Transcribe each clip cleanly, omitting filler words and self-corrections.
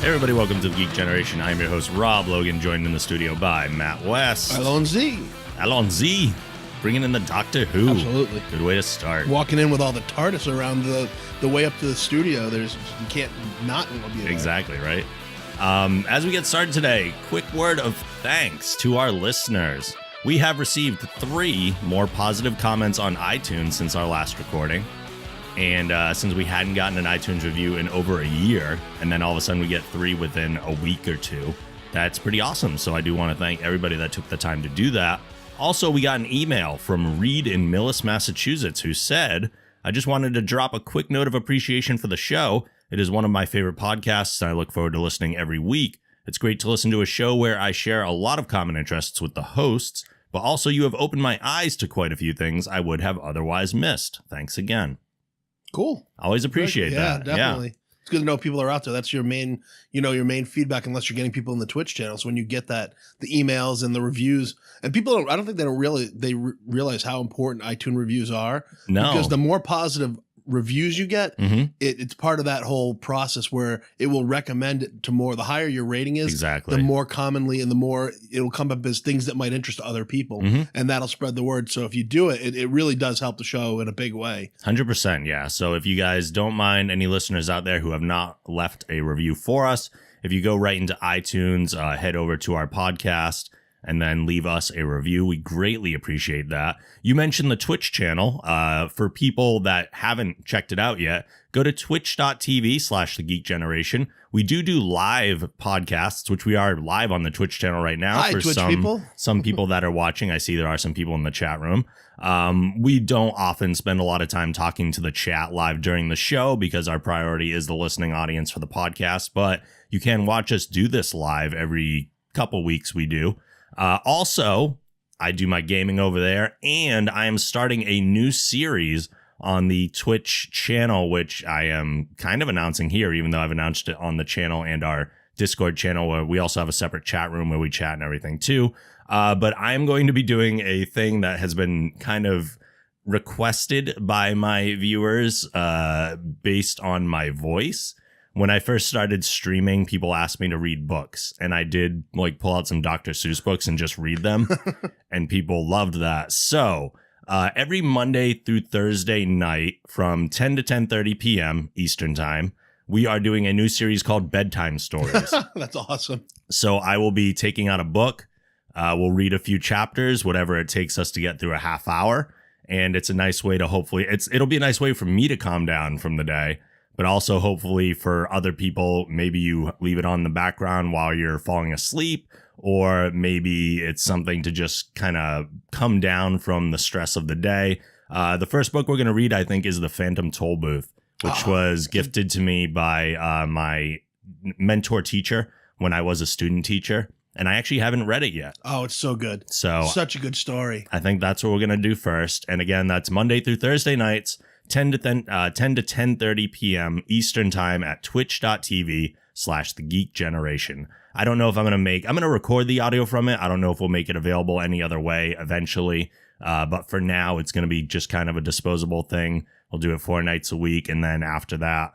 Hey everybody, welcome to the Geek Generation. I'm your host, Rob Logan, joined in the studio by Matt West. Alonzi. Bringing in the Doctor Who. Absolutely. Good way to start. Walking in with all the TARDIS around the way up to the studio, you can't not be there. Exactly, right? As we get started today, quick word of thanks to our listeners. We have received 3 more positive comments on iTunes since our last recording. And since we hadn't gotten an iTunes review in over a year, and then all of a sudden we get 3 within a week or 2, that's pretty awesome. So I do want to thank everybody that took the time to do that. Also, we got an email from Reed in Millis, Massachusetts, who said, I just wanted to drop a quick note of appreciation for the show. It is one of my favorite podcasts, and I look forward to listening every week. It's great to listen to a show where I share a lot of common interests with the hosts, but also you have opened my eyes to quite a few things I would have otherwise missed. Thanks again. Cool. Always appreciate that. Yeah, definitely. It's good to know people are out there. That's your main feedback, unless you're getting people in the Twitch channels. When you get the emails and the reviews, and people I don't think they realize how important iTunes reviews are. No. Because the more positive reviews you get, it's part of that whole process where it will recommend it to more. The higher your rating is, exactly, the more commonly and the more it'll come up as things that might interest other people, and that'll spread the word. So if you do it, it really does help the show in a big way. 100%, yeah. So if you guys don't mind, any listeners out there who have not left a review for us, if you go right into iTunes, head over to our podcast, and then leave us a review. We greatly appreciate that. You mentioned the Twitch channel. For people that haven't checked it out yet, go to twitch.tv/The Geek Generation. We do live podcasts, which we are live on the Twitch channel right now. Hi, for Twitch some people that are watching. I see there are some people in the chat room. We don't often spend a lot of time talking to the chat live during the show because our priority is the listening audience for the podcast, but you can watch us do this live every couple weeks. We do. Also, I do my gaming over there, and I am starting a new series on the Twitch channel, which I am kind of announcing here, even though I've announced it on the channel and our Discord channel, where we also have a separate chat room where we chat and everything too. But I'm going to be doing a thing that has been kind of requested by my viewers based on my voice. When I first started streaming, people asked me to read books, and I did pull out some Dr. Seuss books and just read them, and people loved that. So every Monday through Thursday night from 10 to 10:30 p.m. Eastern Time, we are doing a new series called Bedtime Stories. That's awesome. So I will be taking out a book. We'll read a few chapters, whatever it takes us to get through a half hour, and it's a nice way to it'll be a nice way for me to calm down from the day. But also hopefully for other people, maybe you leave it on the background while you're falling asleep, or maybe it's something to just kind of come down from the stress of the day. The first book we're going to read, I think, is The Phantom Toll Booth, which was gifted to me by my mentor teacher when I was a student teacher. And I actually haven't read it yet. Oh, it's so good. So such a good story. I think that's what we're going to do first. And again, that's Monday through Thursday nights. 10 to 10:30 p.m. Eastern Time at twitch.tv/The Geek Generation. I don't know if I'm going to record the audio from it. I don't know if we'll make it available any other way eventually. But for now, it's going to be just kind of a disposable thing. We'll do it 4 nights a week. And then after that,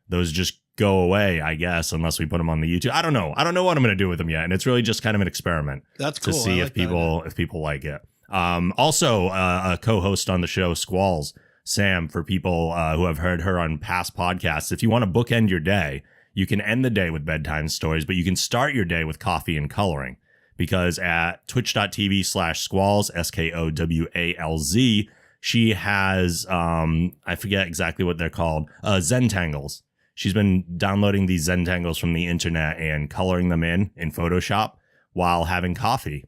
those just go away, I guess, unless we put them on the YouTube. I don't know. I don't know what I'm going to do with them yet. And it's really just kind of an experiment. That's cool. To see if people like it. Also, a co-host on the show, Squalls, Sam, for people who have heard her on past podcasts, if you want to bookend your day, you can end the day with bedtime stories, but you can start your day with coffee and coloring, because at twitch.tv/Squalls, SKOWALZ, she has, I forget exactly what they're called, Zentangles. She's been downloading these Zentangles from the internet and coloring them in Photoshop while having coffee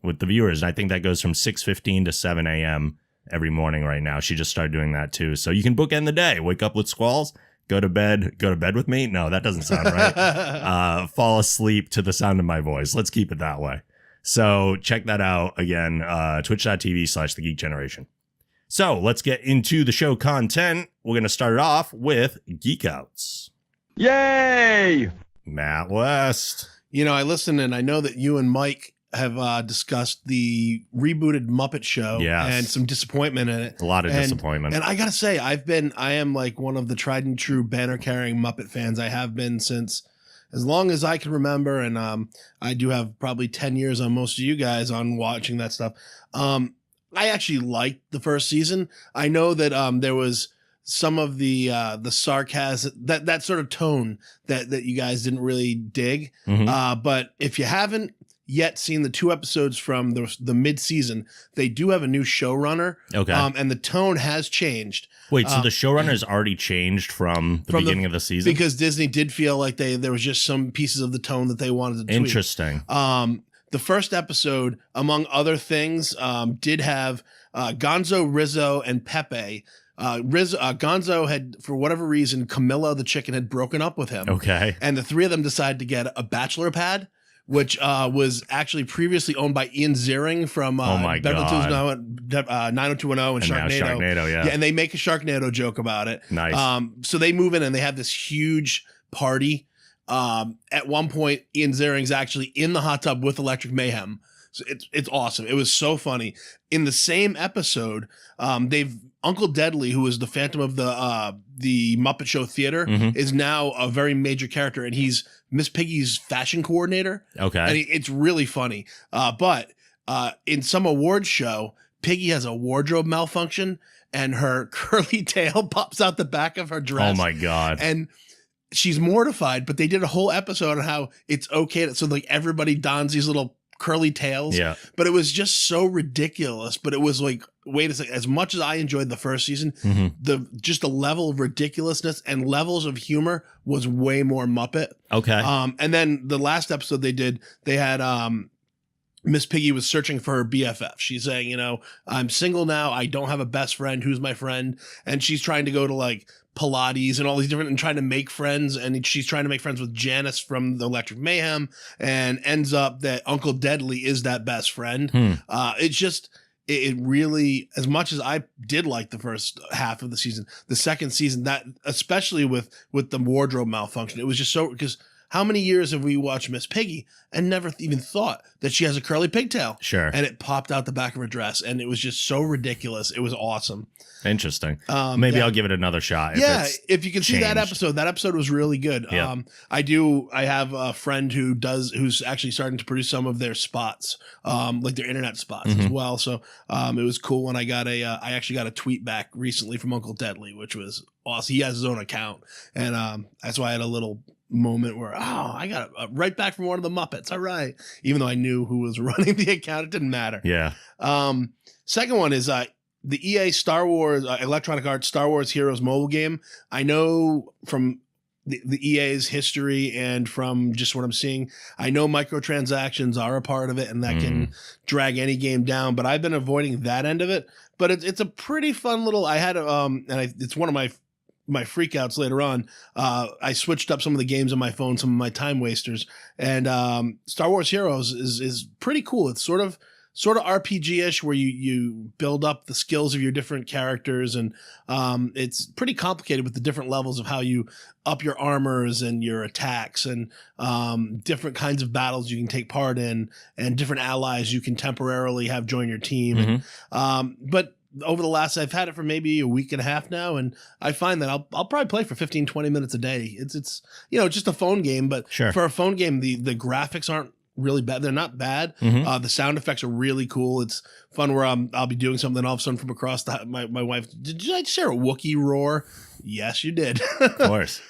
with the viewers. And I think that goes from 6:15 to 7 a.m. every morning right now. She just started doing that too. So you can bookend the day. Wake up with Squalls, go to bed with me. No, that doesn't sound right. Fall asleep to the sound of my voice. Let's keep it that way. So check that out again, twitch.tv/The Geek Generation. So let's get into the show content. We're going to start it off with Geek Outs. Yay! Matt West. I listened, and I know that you and Mike have discussed the rebooted Muppet Show, and some disappointment in it. A lot of disappointment. And I gotta say, I am like one of the tried and true banner carrying Muppet fans. I have been since as long as I can remember, and I do have probably 10 years on most of you guys on watching that stuff. I actually liked the first season. I know that there was some of the sarcasm, that sort of tone that you guys didn't really dig. But if you haven't yet seen the 2 episodes from the mid-season, they do have a new showrunner. Okay. And the tone has changed. Wait, so the showrunner's already changed from the beginning of the season? Because Disney did feel like there was just some pieces of the tone that they wanted to tweak. Interesting. The first episode, among other things, did have Gonzo, Rizzo, and Pepe. Gonzo had, for whatever reason, Camilla the chicken had broken up with him. Okay. And the 3 of them decided to get a bachelor pad, which was actually previously owned by Ian Ziering from Beverly Hills 90210 and Sharknado. Now Sharknado, yeah. And they make a Sharknado joke about it. Nice. So they move in and they have this huge party. At one point, Ian Ziering's actually in the hot tub with Electric Mayhem. So it's awesome. It was so funny. In the same episode, Uncle Deadly, who is the Phantom of the Muppet Show Theater, is now a very major character, and he's Miss Piggy's fashion coordinator. Okay. And it's really funny. But in some awards show, Piggy has a wardrobe malfunction, and her curly tail pops out the back of her dress. Oh my God. And she's mortified, but they did a whole episode on how it's okay so like everybody dons these little curly tails. Yeah. But it was just so ridiculous. But it was like, wait a second, as much as I enjoyed the first season, the level of ridiculousness and levels of humor was way more Muppet. Okay. And then the last episode they had Miss Piggy was searching for her BFF. She's saying, I'm single now. I don't have a best friend. Who's my friend? And she's trying to go to like Pilates and all these different and trying to make friends. And she's trying to make friends with Janice from the Electric Mayhem, and ends up that Uncle Deadly is that best friend. It's just, it really, as much as I did like the first half of the season, the second season, that especially with the wardrobe malfunction, it was just so, because how many years have we watched Miss Piggy and never even thought that she has a curly pigtail? Sure. And it popped out the back of her dress, and it was just so ridiculous. It was awesome. Interesting. Maybe I'll give it another shot. If you can see that episode was really good. Yeah. I have a friend who's actually starting to produce some of their spots, like their internet spots as well. So it was cool when I actually got a tweet back recently from Uncle Deadly, which was awesome. He has his own account, and that's why I had a little moment where I got right back from one of the Muppets. All right, even though I knew who was running the account, it didn't matter. Yeah. Second one is the EA Star Wars Electronic Arts Star Wars Heroes mobile game. I know from the EA's history and from just what I'm seeing, I know microtransactions are a part of it, and that can drag any game down. But I've been avoiding that end of it. But it's a pretty fun little. I had it's one of my freakouts later on. I switched up some of the games on my phone, some of my time wasters, and Star Wars Heroes is pretty cool. It's sort of RPG-ish, where you build up the skills of your different characters, and it's pretty complicated with the different levels of how you up your armors and your attacks, and different kinds of battles you can take part in, and different allies you can temporarily have join your team. But over the last, I've had it for maybe a week and a half now, and I find that I'll probably play for 15, 20 minutes a day. It's just a phone game, but for a phone game, the graphics aren't really bad. They're not bad. The sound effects are really cool. It's fun where I'll be doing something, all of a sudden from across my wife, did I just hear a Wookiee roar? Yes, you did. Of course.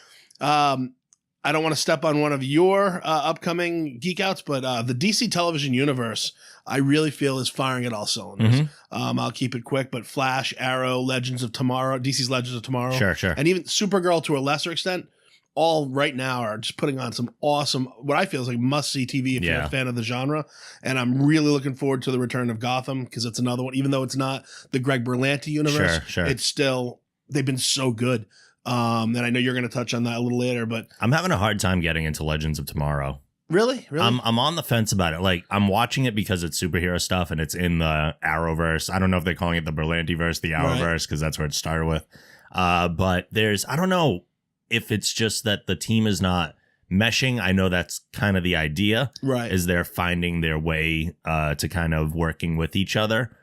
I don't want to step on one of your upcoming geek outs, but the DC television universe, I really feel is firing at all cylinders. I'll keep it quick, but Flash, Arrow, Legends of Tomorrow, DC's Legends of Tomorrow, sure, and even Supergirl to a lesser extent, all right now are just putting on some awesome, what I feel is like must-see TV if you're a fan of the genre. And I'm really looking forward to the return of Gotham, because it's another one, even though it's not the Greg Berlanti universe, it's still, they've been so good. And I know you're going to touch on that a little later, but I'm having a hard time getting into Legends of Tomorrow. Really? I'm on the fence about it. Like, I'm watching it because it's superhero stuff and it's in the Arrowverse. I don't know if they're calling it the Berlantiverse, the Arrowverse, because that's where it started with. But I don't know if it's just that the team is not meshing. I know that's kind of the idea, right? Is they're finding their way to kind of working with each other.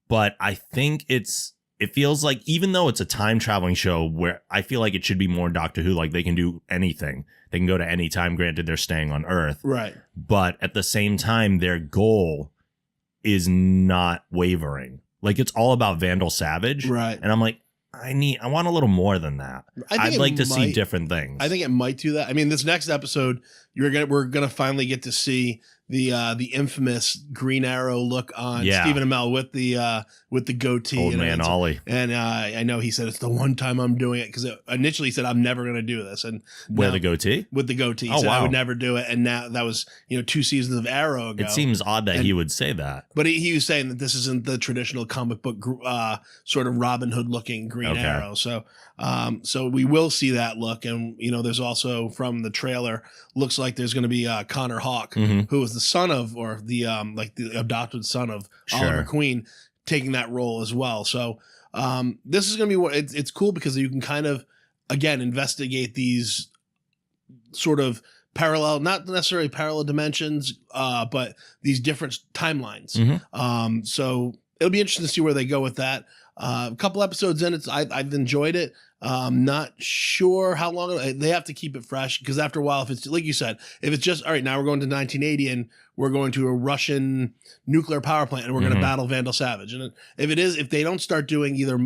But I think it's it feels like, even though it's a time traveling show where I feel like it should be more Doctor Who, like they can do anything. They can go to any time, granted they're staying on Earth. Right. But at the same time, their goal is not wavering. Like, it's all about Vandal Savage. Right. And I'm like, I want a little more than that. I'd like to see different things. I think it might do that. I mean, this next episode, we're gonna finally get to see the infamous Green Arrow look on Stephen Amell with the goatee. Old man Ollie. And I know he said it's the one time I'm doing it, because initially he said I'm never going to do this. And wear the goatee? With the goatee. He Oh, said wow. I would never do it. And now that was 2 seasons of Arrow ago. It seems odd that he would say that. But he was saying that this isn't the traditional comic book sort of Robin Hood looking Green Arrow. So we will see that look. And, there's also, from the trailer, looks like there's going to be Connor Hawke, who was the son of, or the adopted son of Oliver Queen, taking that role as well. So this is going to be it's cool, because you can kind of, again, investigate these sort of parallel, not necessarily parallel dimensions, but these different timelines. So it'll be interesting to see where they go with that. A couple episodes in, I've enjoyed it. Not sure how long they have to keep it fresh, because after a while, if it's like you said, if it's just all right, now we're going to 1980 and we're going to a Russian nuclear power plant and we're going to battle Vandal Savage, and if they don't start doing either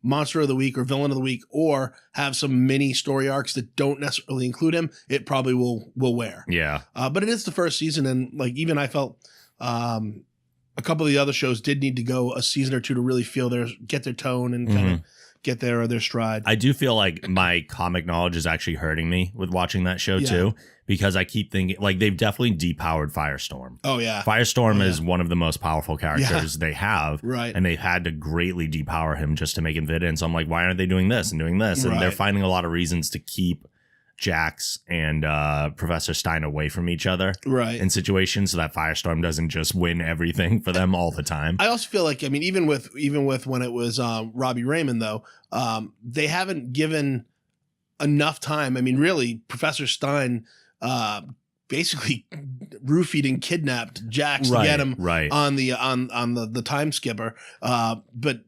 Monster of the Week or Villain of the Week, or have some mini story arcs that don't necessarily include him, it probably will wear. Yeah. But it is the first season, and even I felt a couple of the other shows did need to go a season or two to really get their tone and kind of get their stride. I do feel like my comic knowledge is actually hurting me with watching that show too, because I keep thinking, like, they've definitely depowered Firestorm. Oh yeah. Firestorm is one of the most powerful characters they have. Right. And they've had to greatly depower him just to make him fit in. So I'm like, why aren't they doing this and doing this? And they're finding a lot of reasons to keep Jax and Professor Stein away from each other in situations, so that Firestorm doesn't just win everything for them all the time. I also feel like, even with when it was Robbie Raymond, though, they haven't given enough time. I mean, really, Professor Stein basically roofied and kidnapped Jax to get him on the time skipper, but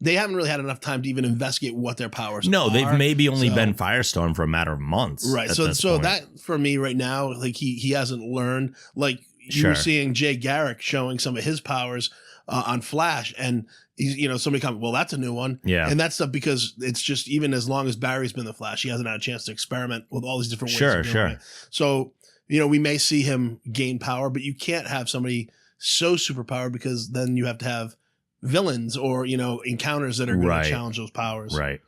they haven't really had enough time to even investigate what their powers are. No, they've maybe only been Firestorm for a matter of months. Right. So that, for me right now, like he hasn't learned. Like you were seeing Jay Garrick showing some of his powers on Flash, and he's, somebody comment, well, that's a new one. Yeah. And that's stuff, because it's just, even as long as Barry's been the Flash, he hasn't had a chance to experiment with all these different ways of doing it. So, we may see him gain power, but you can't have somebody so superpowered, because then you have to have villains or encounters that are going to challenge those powers. Right.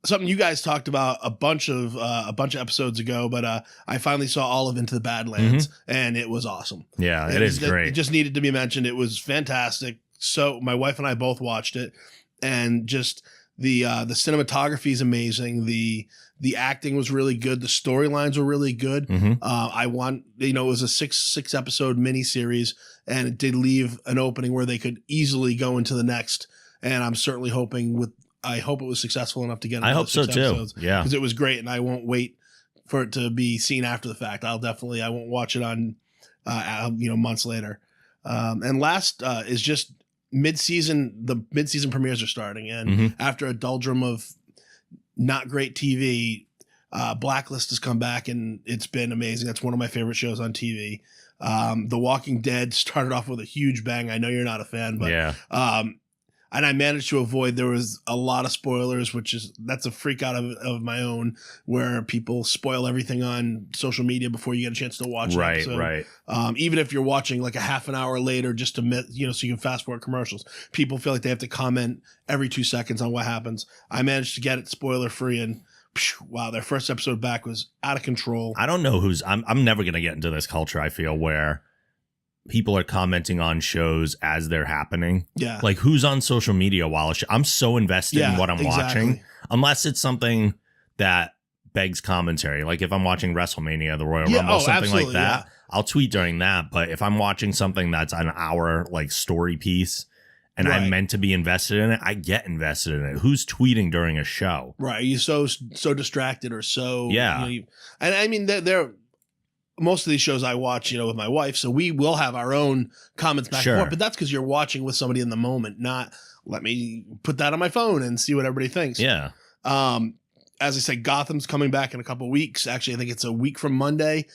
Something you guys talked about a bunch of episodes ago, but I finally saw all of Into the Badlands, and it was awesome. Yeah, it is great. It just needed to be mentioned. It was fantastic. So my wife and I both watched it, and just the cinematography is amazing. The acting was really good. The storylines were really good. It was a six episode miniseries, and it did leave an opening where they could easily go into the next. And I'm certainly hoping I hope it was successful enough to get. I hope so too. Yeah, because it was great, and I won't wait for it to be seen after the fact. I won't watch it on, months later. And last is just mid-season. The mid-season premieres are starting, and after a doldrum of not great TV, Blacklist has come back, and it's been amazing. That's one of my favorite shows on TV. The Walking Dead started off with a huge bang. I know you're not a fan, but and I managed to avoid, there was a lot of spoilers, that's a freak out of my own, where people spoil everything on social media before you get a chance to watch an episode. Right. Even if you're watching like a half an hour later, just to so you can fast forward commercials, people feel like they have to comment every 2 seconds on what happens. I managed to get it spoiler free, and wow, their first episode back was out of control. I don't know I'm never going to get into this culture, I feel, where people are commenting on shows as they're happening. Yeah. Like, who's on social media while I'm so invested in what I'm watching, unless it's something that begs commentary. Like if I'm watching WrestleMania, the Royal Rumble, something like that, I'll tweet during that. But if I'm watching something that's an hour like story piece and I'm meant to be invested in it, I get invested in it. Who's tweeting during a show? Right. Are you so distracted or so? Yeah. And I mean, they're most of these shows I watch, with my wife, so we will have our own comments back and forth, but that's because you're watching with somebody in the moment, not let me put that on my phone and see what everybody thinks. Yeah. As I said, Gotham's coming back in a couple of weeks. Actually, I think it's a week from Monday.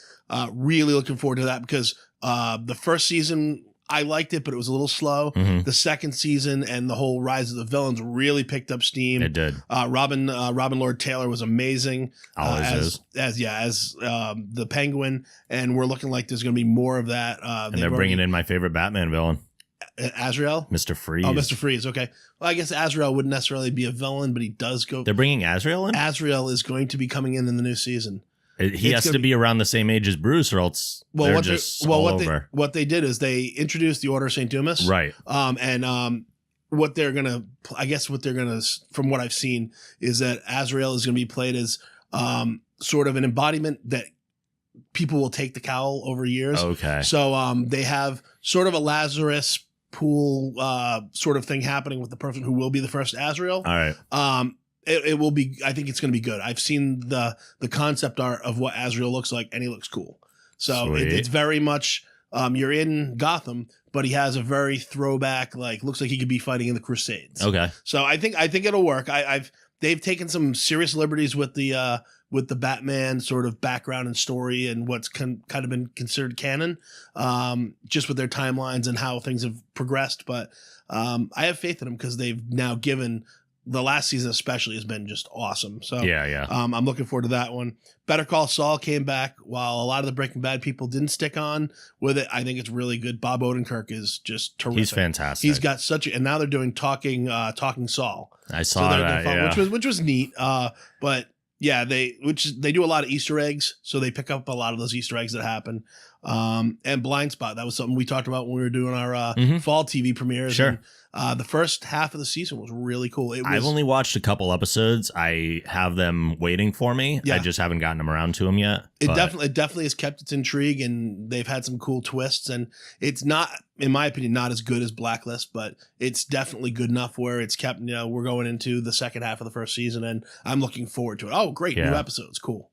Really looking forward to that because the first season, I liked it, but it was a little slow. Mhm. The second season and the whole Rise of the Villains really picked up steam. It did. Robin Lord Taylor was amazing. Always is. as the Penguin, and we're looking like there's going to be more of that. And they're bringing in my favorite Batman villain, Azrael. Mr. Freeze. Oh, Mr. Freeze. Okay. Well, I guess Azrael wouldn't necessarily be a villain, but he does go. They're bringing Azrael in? Azrael is going to be coming in the new season. He has to be around the same age as Bruce, or else they're just all over. What they did is they introduced the Order of St. Dumas. Right. What they're going to, from what I've seen, is that Azrael is going to be played as sort of an embodiment that people will take the cowl over years. Okay. So they have sort of a Lazarus pool sort of thing happening with the person who will be the first Azrael. All right. It will be. I think it's going to be good. I've seen the concept art of what Azrael looks like, and he looks cool. So it's very much you're in Gotham, but he has a very throwback. Like looks like he could be fighting in the Crusades. Okay. So I think it'll work. They've taken some serious liberties with the Batman sort of background and story and what's kind of been considered canon, just with their timelines and how things have progressed. But I have faith in them because they've now given. The last season especially has been just awesome. So yeah. I'm looking forward to that one. Better Call Saul came back while a lot of the Breaking Bad people didn't stick on with it. I think it's really good. Bob Odenkirk is just terrific. He's fantastic. He's got and now they're doing Talking Saul. I saw that, yeah. which was neat. But yeah, they do a lot of Easter eggs, so they pick up a lot of those Easter eggs that happen. And Blind Spot, that was something we talked about when we were doing our fall TV premieres. Sure. And, the first half of the season was really cool. I've only watched a couple episodes. I have them waiting for me. Yeah. I just haven't gotten them around to them yet. It definitely has kept its intrigue, and they've had some cool twists. And it's not, in my opinion, not as good as Blacklist, but it's definitely good enough where it's kept. We're going into the second half of the first season, and I'm looking forward to it. Oh, great, new episodes, cool,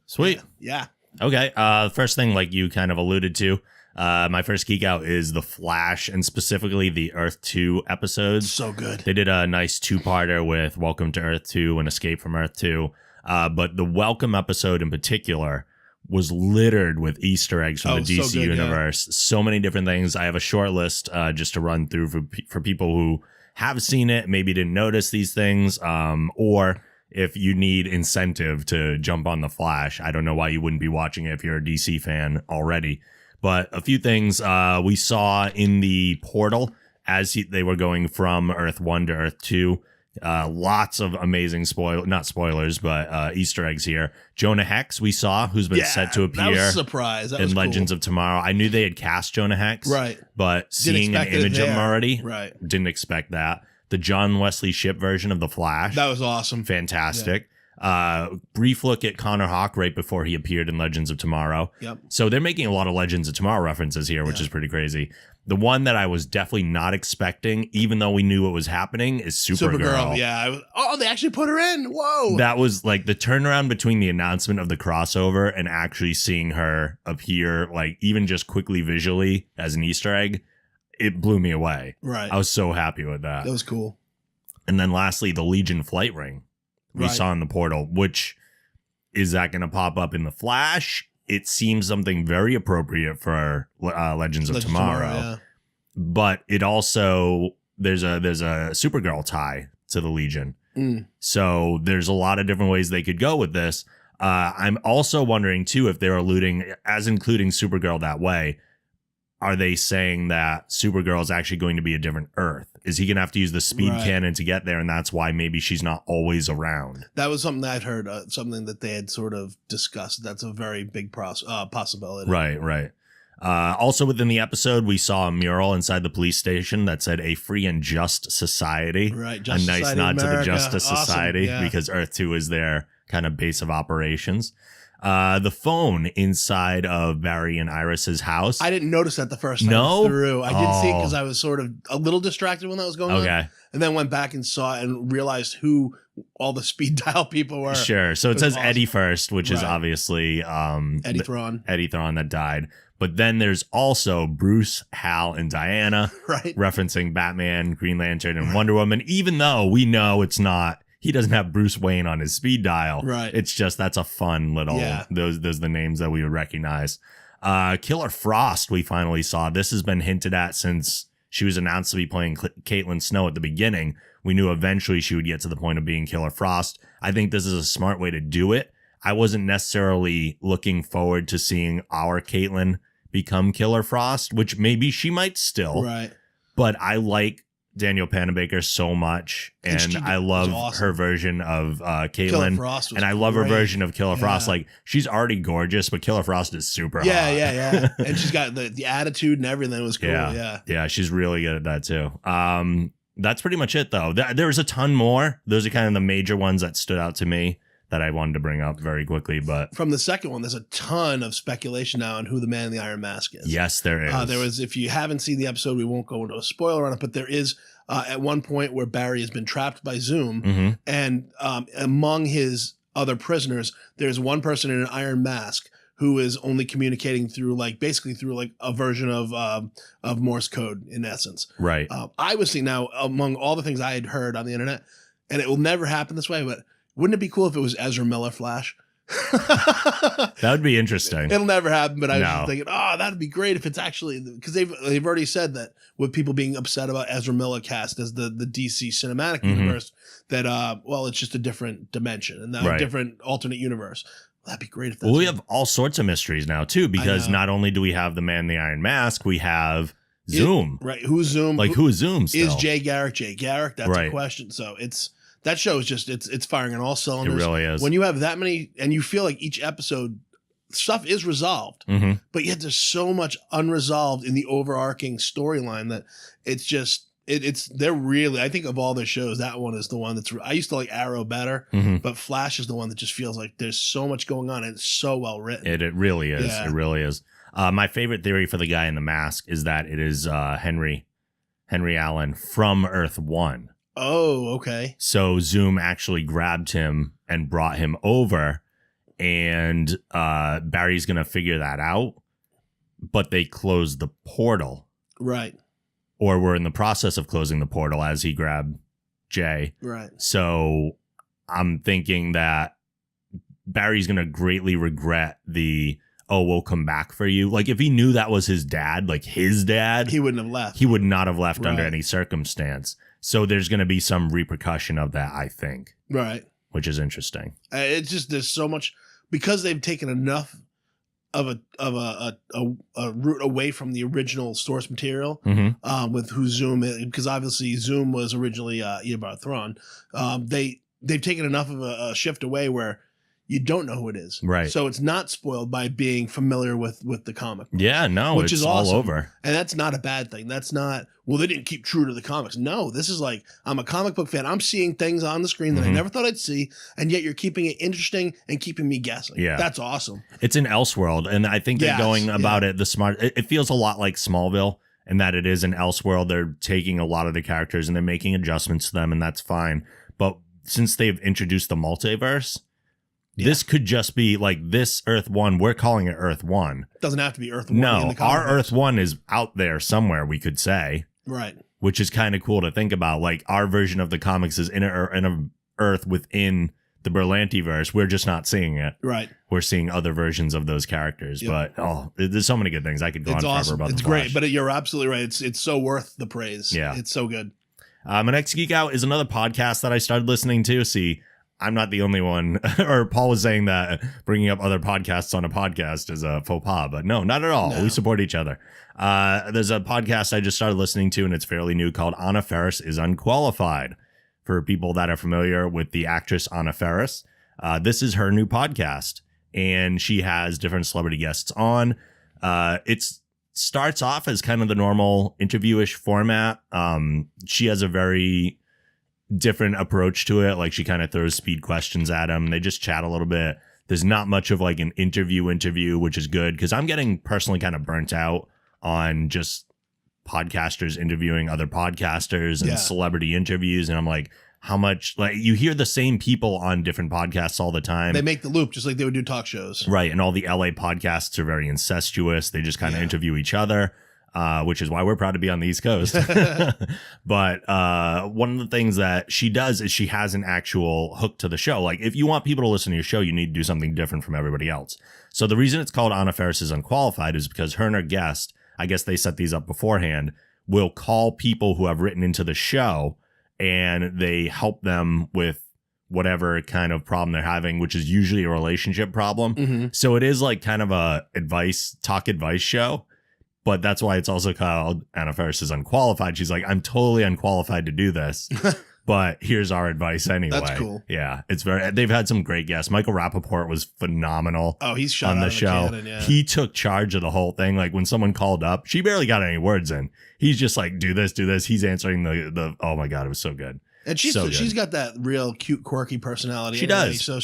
sweet, yeah. Okay. First thing, like you kind of alluded to, my first geek out is The Flash, and specifically the Earth 2 episodes. So good. They did a nice two-parter with Welcome to Earth 2 and Escape from Earth 2. But the Welcome episode in particular was littered with Easter eggs from the DC universe. Yeah. So many different things. I have a short list just to run through for people who have seen it, maybe didn't notice these things, or if you need incentive to jump on The Flash. I don't know why you wouldn't be watching it if you're a DC fan already. But a few things we saw in the portal as they were going from Earth 1 to Earth 2. Lots of amazing not spoilers, but Easter eggs here. Jonah Hex we saw, who's been set to appear. That was a surprise. That was in cool. Legends of Tomorrow. I knew they had cast Jonah Hex, right? But seeing an image of him already, right? Didn't expect that. The John Wesley Shipp version of The Flash. That was awesome. Fantastic. Yeah. Brief look at Connor Hawke right before he appeared in Legends of Tomorrow. Yep. So they're making a lot of Legends of Tomorrow references here, which is pretty crazy. The one that I was definitely not expecting, even though we knew it was happening, is Supergirl. Yeah. They actually put her in. Whoa. That was like the turnaround between the announcement of the crossover and actually seeing her appear, like even just quickly visually as an Easter egg. It blew me away. Right. I was so happy with that. That was cool. And then lastly, the Legion flight ring we saw in the portal, which is that going to pop up in The Flash? It seems something very appropriate for Legends of Tomorrow. But it also, there's a Supergirl tie to the Legion. So there's a lot of different ways they could go with this. I'm also wondering, too, if they're alluding, as including Supergirl that way, are they saying that Supergirl is actually going to be a different Earth? Is he going to have to use the speed cannon to get there, and that's why maybe she's not always around? That was something that I'd heard, something that they had sort of discussed. That's a very big possibility. Right. Also within the episode, we saw a mural inside the police station that said "A Free and Just Society." Right. A nice nod to the Justice Society, because Earth 2 is their kind of base of operations. The phone inside of Barry and Iris's house. I didn't notice that the first time through. I did see it because I was sort of a little distracted when that was going on. And then went back and saw it and realized who all the speed dial people were. Sure. So it says awesome. Eddie first, which is obviously Eddie Thrawn. Eddie Thrawn that died. But then there's also Bruce, Hal, and Diana, Right. referencing Batman, Green Lantern, and Wonder Woman, even though we know it's not, he doesn't have Bruce Wayne on his speed dial. Right. It's just, that's a fun little, those are the names that we would recognize. Killer Frost, we finally saw. This has been hinted at since she was announced to be playing Caitlin Snow at the beginning. We knew eventually she would get to the point of being Killer Frost. I think this is a smart way to do it. I wasn't necessarily looking forward to seeing our Caitlin become Killer Frost, which maybe she might still. Right. But I like Danielle Panabaker so much, and I love her version of Caitlin, Frost was and I love her great. version of Killer Frost. Like, she's already gorgeous, but Killer Frost is super hot. Yeah. And she's got the attitude and everything. It was cool. Yeah, she's really good at that too. That's pretty much it, though. There's a ton more. Those are kind of the major ones that stood out to me that I wanted to bring up very quickly. But from the second one, there's a ton of speculation now on who the Man in the Iron Mask is. Yes, there is. There was, if you haven't seen the episode, we won't go into a spoiler on it, but there is at one point where Barry has been trapped by Zoom, and among his other prisoners, there's one person in an iron mask who is only communicating through basically through a version of Morse code, in essence. Right. I was seeing now, among all the things I had heard on the internet, and it will never happen this way, but wouldn't it be cool if it was Ezra Miller Flash? That would be interesting. It'll never happen, but I was just thinking, that'd be great if it's actually, because they've already said that with people being upset about Ezra Miller cast as the DC cinematic universe, that it's just a different dimension and a different alternate universe. That'd be great if that's we have all sorts of mysteries now too, because not only do we have the Man in the Iron Mask, we have Zoom. Right. Who's Zoom? Who is Zoom still? Is Jay Garrick Jay Garrick? That's a question. So that show is just, it's firing on all cylinders. It really is. When you have that many, and you feel like each episode, stuff is resolved, but yet there's so much unresolved in the overarching storyline that it's just, they're really, I think of all their shows, that one is the one that's, I used to like Arrow better, but Flash is the one that just feels like there's so much going on and it's so well written. It really is. Yeah. It really is. My favorite theory for the guy in the mask is that it is Henry Allen from Earth 1. Oh, okay. So Zoom actually grabbed him and brought him over, and Barry's going to figure that out, but they closed the portal. Right. Or we're in the process of closing the portal as he grabbed Jay. Right. So I'm thinking that Barry's going to greatly regret we'll come back for you. Like, if he knew that was his dad, he wouldn't have left. He would not have left under any circumstance. So there's going to be some repercussion of that, I think. Right. Which is interesting. It's just, there's so much, because they've taken enough of a route away from the original source material with who Zoom is, because obviously Zoom was originally Eobard Thrawn. They've taken enough of a shift away where you don't know who it is. Right. So it's not spoiled by being familiar with the comic. Yeah, no, which it's is awesome. all over. And that's not a bad thing. That's not, they didn't keep true to the comics. No, this is like, I'm a comic book fan. I'm seeing things on the screen that I never thought I'd see, and yet you're keeping it interesting and keeping me guessing. Yeah. That's awesome. It's an Elseworld, and I think they're going about it it feels a lot like Smallville, in that it is an Elseworld. They're taking a lot of the characters and they're making adjustments to them, and that's fine. But since they've introduced the multiverse, this could just be like this Earth 1. We're calling it Earth 1. It doesn't have to be Earth 1. No, our Earth 1 is out there somewhere, we could say. Right. Which is kind of cool to think about. Like, our version of the comics is in a Earth within the Berlantiverse. We're just not seeing it. Right. We're seeing other versions of those characters. Yep. But, there's so many good things. I could go on forever about It's the Flash. great, but you're absolutely right. It's so worth the praise. Yeah. It's so good. My next Geek Out is another podcast that I started listening to. See, I'm not the only one, or Paul was saying that bringing up other podcasts on a podcast is a faux pas, but no, not at all. No. We support each other. There's a podcast I just started listening to, and it's fairly new, called Anna Faris is Unqualified. For people that are familiar with the actress Anna Faris, this is her new podcast, and she has different celebrity guests on. It starts off as kind of the normal interview-ish format. She has a very different approach to it. Like, she kind of throws speed questions at them. They just chat a little bit. There's not much of like an interview, which is good, because I'm getting personally kind of burnt out on just podcasters interviewing other podcasters and celebrity interviews. And I'm like, how much, like, you hear the same people on different podcasts all the time. They make the loop just like they would do talk shows. Right. And all the LA podcasts are very incestuous. They just kind of interview each other, which is why we're proud to be on the East Coast. But one of the things that she does is she has an actual hook to the show. Like, if you want people to listen to your show, you need to do something different from everybody else. So the reason it's called Anna Faris's Unqualified is because her and her guest, I guess they set these up beforehand, will call people who have written into the show, and they help them with whatever kind of problem they're having, which is usually a relationship problem. Mm-hmm. So it is like kind of a talk advice show, but that's why it's also called Anna Faris is Unqualified. She's like, I'm totally unqualified to do this, but here's our advice anyway. That's cool. Yeah, they've had some great guests. Michael Rappaport was phenomenal. Oh, he's shot on out the of a show. cannon, yeah. He took charge of the whole thing. Like, when someone called up, she barely got any words in. He's just like, do this. He's answering the oh my God, it was so good. And she's got that real cute, quirky personality. She anyway. does. So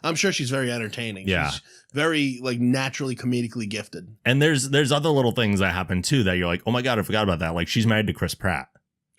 I'm sure she's very entertaining. Yeah. She's very like naturally comedically gifted. And there's other little things that happen too that you're like, oh my God, I forgot about that. Like, she's married to Chris Pratt.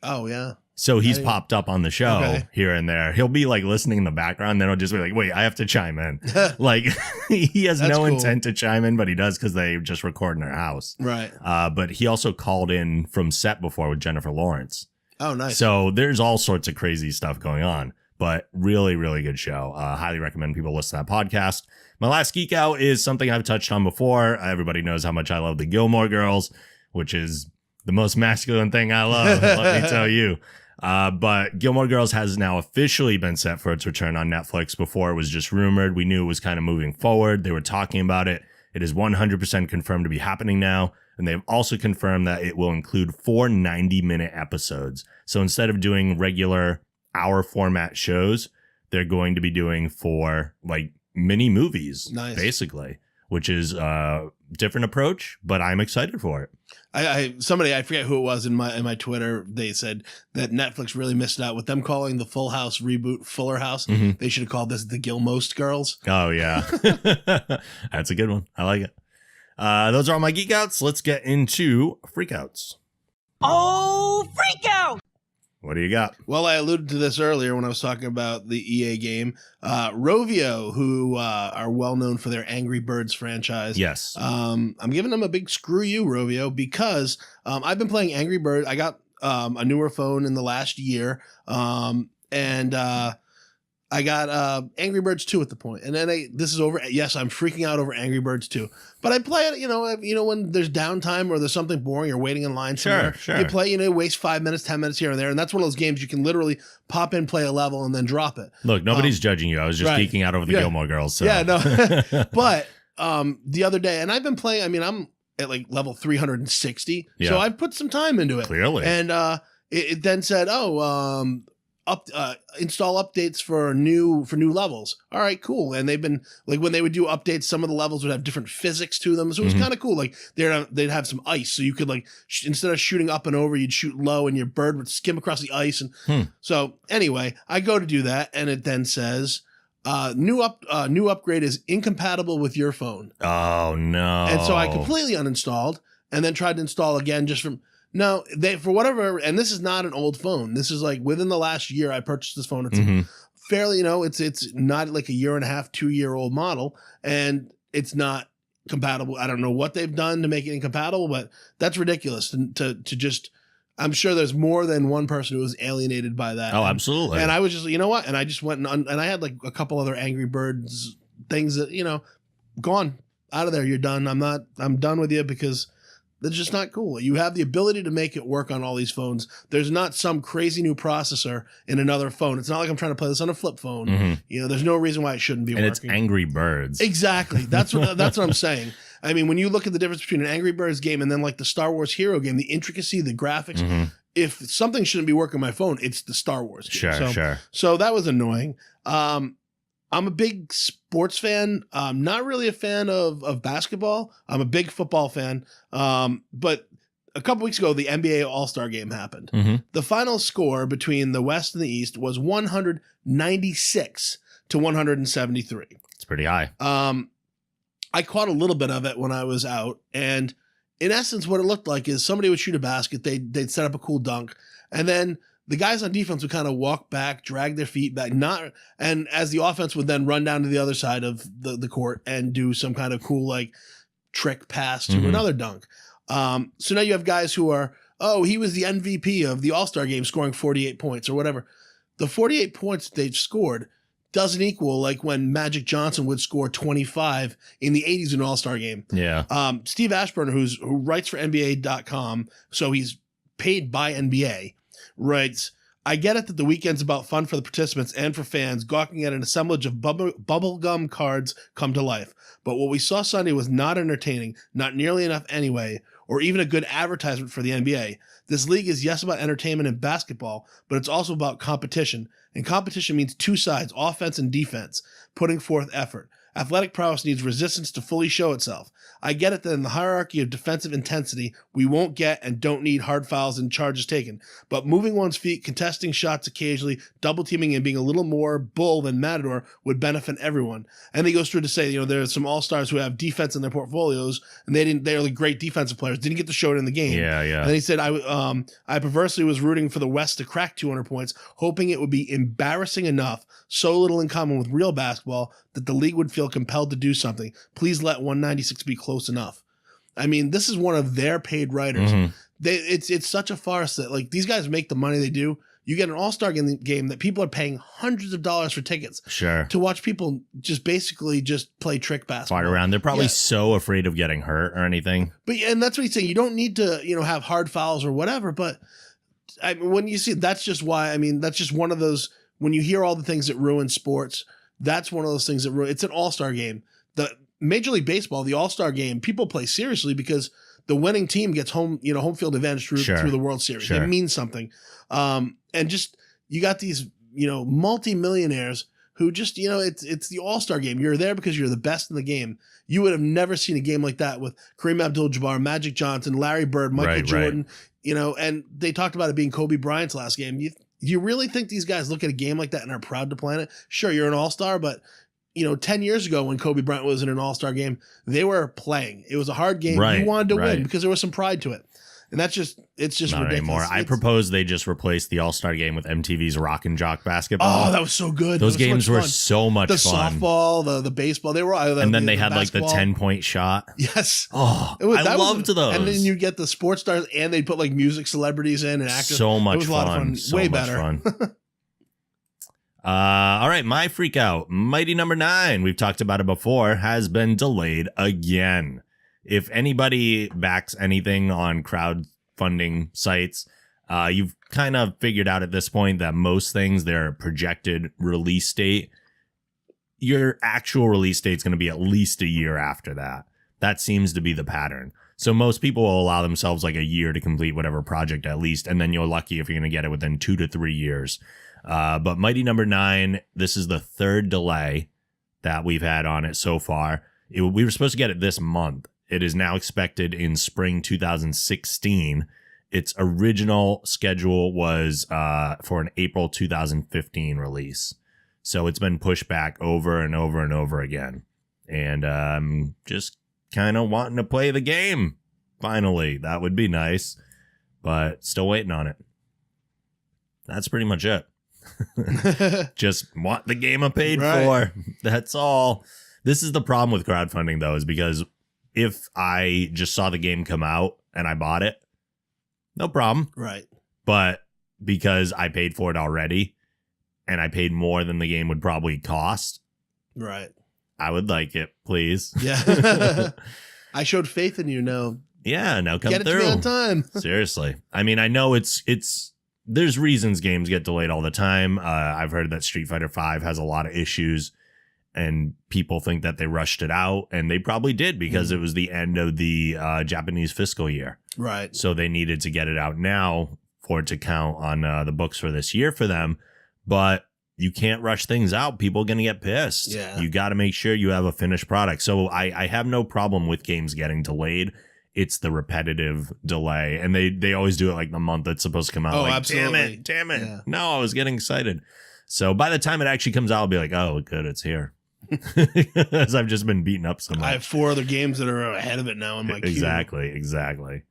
Oh yeah. So he's popped up on the show here and there. He'll be like listening in the background. Then he'll just be like, wait, I have to chime in. Like, he has no intent to chime in, but he does because they just record in their house. Right. But he also called in from set before with Jennifer Lawrence. Oh, nice. So there's all sorts of crazy stuff going on, but really, really good show. Highly recommend people listen to that podcast. My last geek out is something I've touched on before. Everybody knows how much I love the Gilmore Girls, which is the most masculine thing I love. Let me tell you. But Gilmore Girls has now officially been set for its return on Netflix. Before, it was just rumored. We knew it was kind of moving forward. They were talking about it. It is 100% confirmed to be happening now. And they've also confirmed that it will include 4 90-minute episodes. So instead of doing regular hour format shows, they're going to be doing 4 like mini movies, basically, which is a different approach, but I'm excited for it. I forget who it was in my Twitter. They said that Netflix really missed out with them calling the Full House reboot Fuller House. Mm-hmm. They should have called this the Gilmost Girls. Oh yeah, that's a good one. I like it. Those are all my geek outs. Let's get into freakouts. Oh, freak out! What do you got? Well, I alluded to this earlier when I was talking about the EA game. Rovio, who are well known for their Angry Birds franchise. Yes. I'm giving them a big screw you, Rovio, because I've been playing Angry Birds. I got a newer phone in the last year, and I got Angry Birds 2 at the point. And then this is over. Yes, I'm freaking out over Angry Birds 2. But I play it, you know, when there's downtime or there's something boring, you're waiting in line somewhere. Sure. You play, waste 5 minutes, 10 minutes here and there. And that's one of those games you can literally pop in, play a level, and then drop it. Look, nobody's judging you. I was just geeking out over the Gilmore Girls. So. Yeah, no. But the other day, and I've been playing, I'm at like level 360. Yeah. So I put some time into it. Clearly. And it then said, install updates for new levels. All right, cool. And they've been like, when they would do updates, some of the levels would have different physics to them, so it was kind of cool. Like they'd have some ice, so you could like instead of shooting up and over, you'd shoot low, and your bird would skim across the ice. And so anyway, I go to do that, and it then says new upgrade is incompatible with your phone. Oh no! And so I completely uninstalled, and then tried to install again just from. No, for whatever, and this is not an old phone. This is like within the last year I purchased this phone. It's fairly, it's not like a 1.5, 2-year-old model, and it's not compatible. I don't know what they've done to make it incompatible, but that's ridiculous to just. I'm sure there's more than one person who was alienated by that. Oh, absolutely. And I was just, you know what? And I just went and I had like a couple other Angry Birds things that, gone out of there. You're done. I'm done with you because. That's just not cool. You have the ability to make it work on all these phones. There's not some crazy new processor in another phone. It's not like I'm trying to play this on a flip phone. There's no reason why it shouldn't be working. And it's Angry Birds. Exactly. That's what I'm saying. I mean, when you look at the difference between an Angry Birds game and then like the Star Wars Hero game, the intricacy, the graphics, if something shouldn't be working on my phone, it's the Star Wars game. Sure. So that was annoying. I'm a big sports fan. I'm not really a fan of basketball. I'm a big football fan. But a couple weeks ago, the NBA All-Star Game happened. The final score between the West and the East was 196 to 173. It's pretty high. I caught a little bit of it when I was out. And in essence, what it looked like is somebody would shoot a basket. They'd set up a cool dunk. And then the guys on defense would kind of walk back, drag their feet back, and as the offense would then run down to the other side of the court and do some kind of cool like trick pass to another dunk. So now you have guys who are, he was the MVP of the All-Star game scoring 48 points or whatever. The 48 points they've scored doesn't equal like when Magic Johnson would score 25 in the 80s in an All-Star game. Yeah. Steve Ashburner, who writes for NBA.com, so he's paid by NBA, writes, I get it that the weekend's about fun for the participants and for fans, gawking at an assemblage of bubblegum cards come to life. But what we saw Sunday was not entertaining, not nearly enough anyway, or even a good advertisement for the NBA. This league is, yes, about entertainment and basketball, but it's also about competition. And competition means two sides, offense and defense, putting forth effort. Athletic prowess needs resistance to fully show itself. I get it that in the hierarchy of defensive intensity, we won't get and don't need hard fouls and charges taken. But moving one's feet, contesting shots occasionally, double teaming, and being a little more bull than matador would benefit everyone. And he goes through to say, there's some all-stars who have defense in their portfolios, and they're like great defensive players, didn't get to show it in the game. Yeah. And he said, I perversely was rooting for the West to crack 200 points, hoping it would be embarrassing enough, so little in common with real basketball, that the league would feel compelled to do something. Please let 196 be close enough. I mean, this is one of their paid writers. It's such a farce that like these guys make the money they do. You get an all-star game that people are paying hundreds of dollars for tickets to watch people just basically just play trick basketball. Fight around. They're probably so afraid of getting hurt or anything. And that's what he's saying. You don't need to, have hard fouls or whatever. But when you see, that's just why, that's just one of those, when you hear all the things that ruin sports, that's one of those things that it's an all-star game. The Major League Baseball, the all-star game, people play seriously because the winning team gets home field advantage through the World Series. It means something. And just, you got these, multi-millionaires who just, it's the all-star game. You're there because you're the best in the game. You would have never seen a game like that with Kareem Abdul-Jabbar, Magic Johnson, Larry Bird, Michael Jordan, and they talked about it being Kobe Bryant's last game. You really think these guys look at a game like that and are proud to play in it? Sure, you're an all-star, but 10 years ago when Kobe Bryant was in an all-star game, they were playing. It was a hard game. You wanted to win because there was some pride to it. And it's just not ridiculous. Anymore. I propose they just replace the all-star game with MTV's Rock and Jock basketball. Oh, that was so good. Those games were so much fun. The softball, the baseball, they were. And then they had like the 10-point shot. Yes. Oh, I loved those. And then you get the sports stars, and they put like music celebrities in and actors. So much it was a fun. lot of fun. So Way much better. Fun. All right, my freak out, Mighty Number 9. We've talked about it before. Has been delayed again. If anybody backs anything on crowdfunding sites, you've kind of figured out at this point that most things, their projected release date, your actual release date is going to be at least a year after that. That seems to be the pattern. So most people will allow themselves like a year to complete whatever project at least, and then you're lucky if you're going to get it within 2 to 3 years. But Mighty Number 9, this is the third delay that we've had on it so far. We were supposed to get it this month. It is now expected in spring 2016. Its original schedule was for an April 2015 release. So it's been pushed back over and over and over again. And I'm just kind of wanting to play the game. Finally, that would be nice. But still waiting on it. That's pretty much it. Just want the game I paid for. That's all. This is the problem with crowdfunding, though, is because if I just saw the game come out and I bought it, no problem. Right. But because I paid for it already and I paid more than the game would probably cost. Right. I would like it, please. Yeah. I showed faith in you. No. Yeah. Now come Get it through. To me on time. Seriously. I mean, I know it's there's reasons games get delayed all the time. I've heard that Street Fighter V has a lot of issues and people think that they rushed it out, and they probably did because it was the end of the Japanese fiscal year. Right. So they needed to get it out now for it to count on the books for this year for them. But you can't rush things out. People are going to get pissed. Yeah. You got to make sure you have a finished product. So I have no problem with games getting delayed. It's the repetitive delay. And they always do it like the month it's supposed to come out. Oh, like, absolutely. Damn it. Yeah. No, I was getting excited. So by the time it actually comes out, I'll be like, oh, good, it's here. Because I've just been beaten up so much. I have 4 other games that are ahead of it now in my queue. Exactly.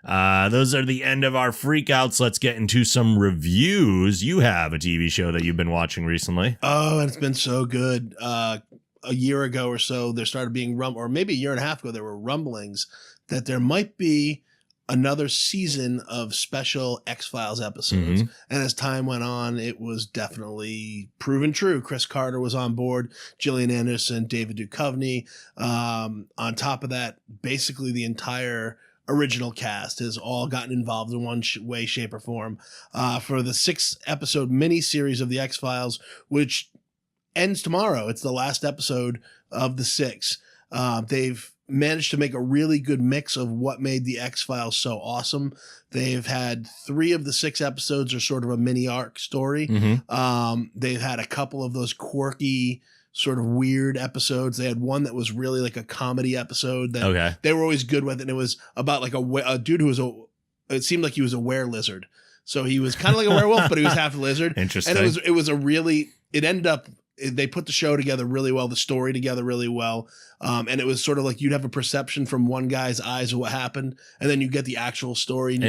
Those are the end of our freakouts. Let's get into some reviews. You have a TV show that you've been watching recently. Oh, and it's been so good. A year ago or so, there started being or maybe a year and a half ago, there were rumblings that there might be another season of special X-Files episodes. And as time went on, it was definitely proven true. Chris Carter was on board, Gillian Anderson, David Duchovny. On top of that, basically the entire original cast has all gotten involved in one way, shape, or form for the 6-episode mini-series of the X-Files, which ends tomorrow. It's the last episode of the 6. They've managed to make a really good mix of what made the X-Files so awesome. They've had 3 of the 6 episodes are sort of a mini arc story. They've had a couple of those quirky, sort of weird episodes. They had one that was really like a comedy episode that they were always good with. And it was about like a dude who was it seemed like he was a were-lizard. So he was kind of like a werewolf, but he was half a lizard. Interesting. And it ended up, they put the show together really well, the story together really well. And it was sort of like you'd have a perception from one guy's eyes of what happened, and then you get the actual story and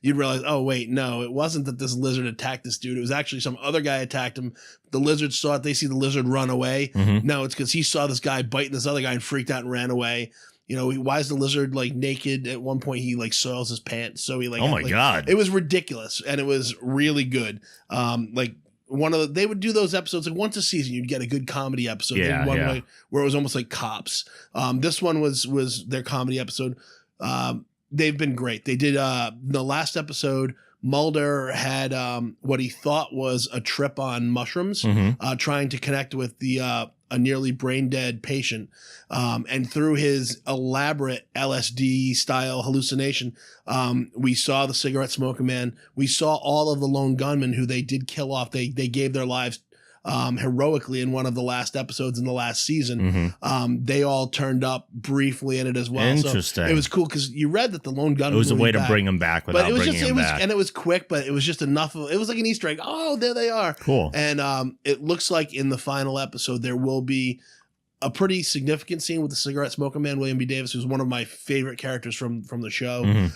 you'd realize, oh wait, no, it wasn't that this lizard attacked this dude. It was actually some other guy attacked him. The lizard saw it. They see the lizard run away. No, it's because he saw this guy biting this other guy and freaked out and ran away. You know, why is the lizard like naked? At one point, he like soils his pants. So he like, oh my God, it was ridiculous. And it was really good. They would do those episodes like once a season. You'd get a good comedy episode. Way where it was almost like Cops. This one was their comedy episode. They've been great. They did the last episode. Mulder had what he thought was a trip on mushrooms, trying to connect with a nearly brain dead patient. And through his elaborate LSD style hallucination, we saw the cigarette smoking man. We saw all of the lone gunmen who they did kill off. They gave their lives heroically in one of the last episodes in the last season. They all turned up briefly in it as well. Interesting. So it was cool because you read that the lone gunman. It was a way to bring them back without bringing them back. And it was quick, but it was just enough of, it was like an Easter egg. Oh, there they are. Cool. And it looks like in the final episode there will be a pretty significant scene with the cigarette smoking man, William B. Davis, who's one of my favorite characters from the show.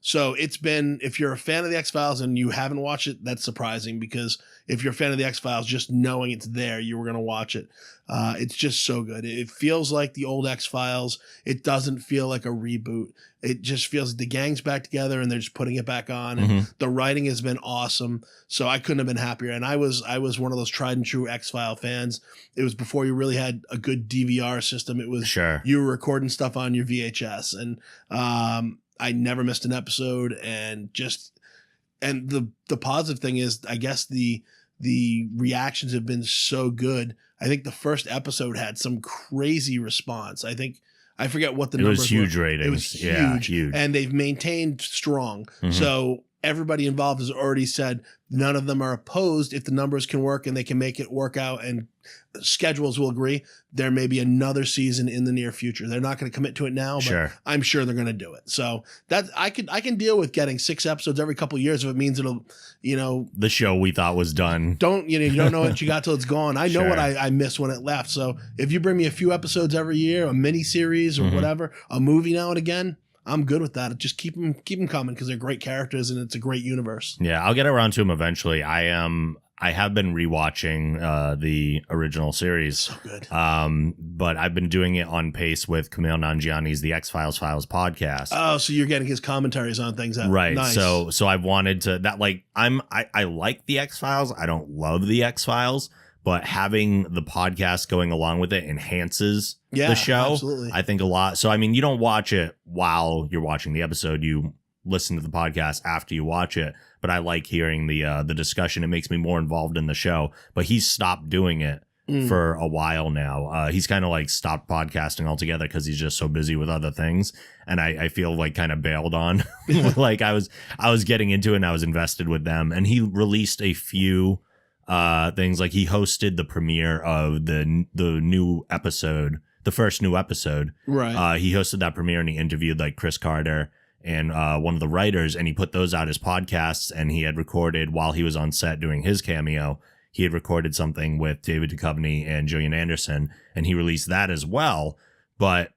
So it's been, if you're a fan of the X-Files and you haven't watched it, that's surprising, because if you're a fan of the X-Files, just knowing it's there, you were going to watch it. It's just so good. It feels like the old X-Files. It doesn't feel like a reboot. It just feels like the gang's back together and they're just putting it back on. And the writing has been awesome. So I couldn't have been happier. And I was one of those tried and true X-File fans. It was before you really had a good DVR system. It was, you were recording stuff on your VHS. And I never missed an episode. And the positive thing is, I guess the reactions have been so good. I think the first episode had some crazy response. I forget what the numbers were. It was huge ratings. It was huge. Yeah, huge. And they've maintained strong. So everybody involved has already said none of them are opposed if the numbers can work and they can make it work out and schedules will agree. There may be another season in the near future. They're not going to commit to it now, but I'm sure they're going to do it. So that I can deal with getting 6 episodes every couple of years if it means it'll, the show we thought was done. You don't know what you got till it's gone. I know what I missed when it left. So if you bring me a few episodes every year, a mini series or whatever, a movie now and again, I'm good with that. Just keep them coming because they're great characters and it's a great universe. Yeah, I'll get around to them eventually. I have been rewatching the original series. So good. But I've been doing it on pace with Kumail Nanjiani's The X-Files podcast. Oh, so you're getting his commentaries on things. Right. Nice. So I've wanted to I like The X-Files. I don't love The X-Files, but having the podcast going along with it enhances the show. Absolutely. I think a lot. So, I mean, you don't watch it while you're watching the episode. You listen to the podcast after you watch it. But I like hearing the discussion. It makes me more involved in the show. But he's stopped doing it for a while now. He's kind of like stopped podcasting altogether because he's just so busy with other things. And I feel like kind of bailed on. Like I was getting into it and I was invested with them. And he released a few things. Like he hosted the premiere of the new episode, the first new episode. Right. He hosted that premiere and he interviewed like Chris Carter and one of the writers, and he put those out as podcasts. And he had recorded while he was on set doing his cameo. He had recorded something with David Duchovny and Gillian Anderson, and he released that as well. But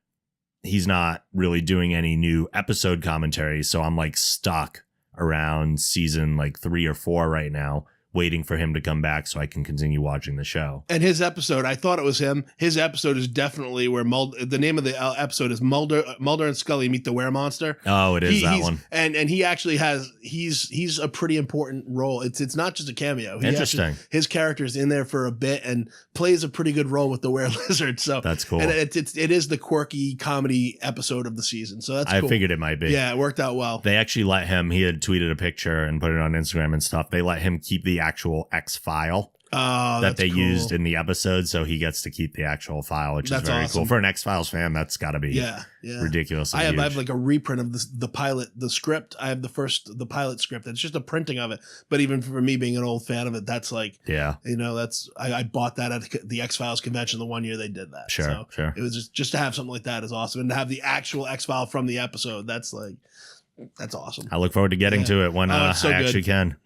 he's not really doing any new episode commentary. So I'm like stuck around season like 3 or 4 right now, waiting for him to come back so I can continue watching the show. And his episode, I thought it was him. His episode is definitely where the name of the episode is Mulder and Scully meet the Were-Monster. Oh, it is that one. And he actually he's a pretty important role. It's not just a cameo. Interesting. His character is in there for a bit and plays a pretty good role with the Were-Lizard. So that's cool. And it is the quirky comedy episode of the season. So that's cool. I figured it might be. Yeah, it worked out well. They actually let him, he had tweeted a picture and put it on Instagram and stuff. They let him keep the actual X file that they used in the episode, so he gets to keep the actual file, which is very cool. For an X-Files fan, that's got to be ridiculous. I have like a reprint of the pilot, the script. I have the pilot script. It's just a printing of it. But even for me being an old fan of it, that's like, that's I bought that at the X-Files convention the one year they did that. Sure. It was just to have something like that is awesome, and to have the actual X-File from the episode, that's awesome. I look forward to getting to it when I actually can.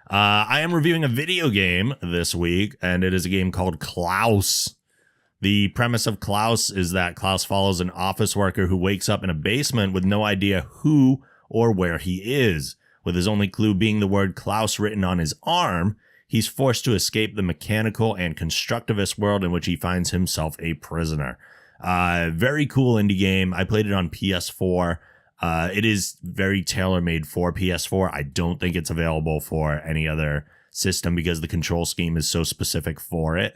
I am reviewing a video game this week, and it is a game called Klaus. The premise of Klaus is that Klaus follows an office worker who wakes up in a basement with no idea who or where he is. With his only clue being the word Klaus written on his arm, he's forced to escape the mechanical and constructivist world in which he finds himself a prisoner. Very cool indie game. I played it on PS4. It is very tailor-made for PS4. I don't think it's available for any other system because the control scheme is so specific for it.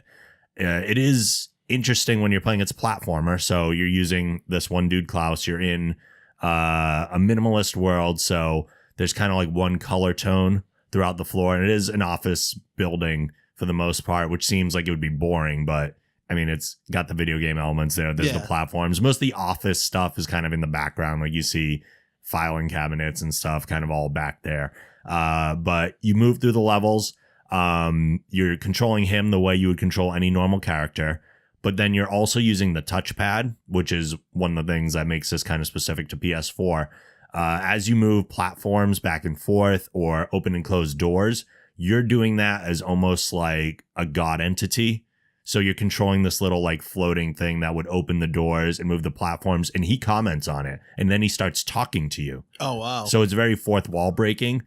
It is interesting when you're playing. It's a platformer, so you're using this one dude, Klaus. You're in a minimalist world, so there's kind of like one color tone throughout the floor, and it is an office building for the most part, which seems like it would be boring, but I mean, it's got the video game elements there. There's the platforms. Most of the office stuff is kind of in the background. Like you see filing cabinets and stuff kind of all back there. But you move through the levels. You're controlling him the way you would control any normal character. But then you're also using the touchpad, which is one of the things that makes this kind of specific to PS4. As you move platforms back and forth or open and close doors, you're doing that as almost like a god entity. So you're controlling this little like floating thing that would open the doors and move the platforms, and he comments on it, and then he starts talking to you. Oh, wow. So it's very fourth wall breaking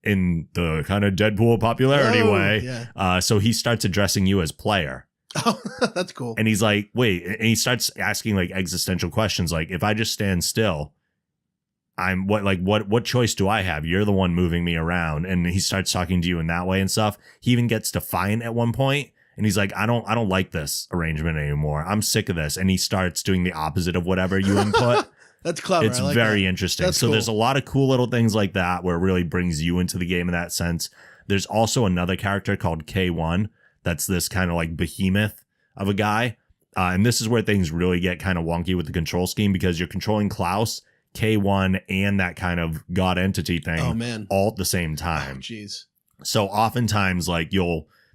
in the kind of Deadpool popularity way. Yeah. So he starts addressing you as player. Oh, that's cool. And he's like, wait, and he starts asking like existential questions. Like, if I just stand still, what choice do I have? You're the one moving me around. And he starts talking to you in that way and stuff. He even gets defiant at one point. And he's like, I don't like this arrangement anymore. I'm sick of this. And he starts doing the opposite of whatever you input. That's clever. It's very interesting. That's so cool. There's a lot of cool little things like that where it really brings you into the game in that sense. There's also another character called K1. That's this kind of like behemoth of a guy. And this is where things really get kind of wonky with the control scheme because you're controlling Klaus, K1, and that kind of god entity thing all at the same time. Jeez. So oftentimes like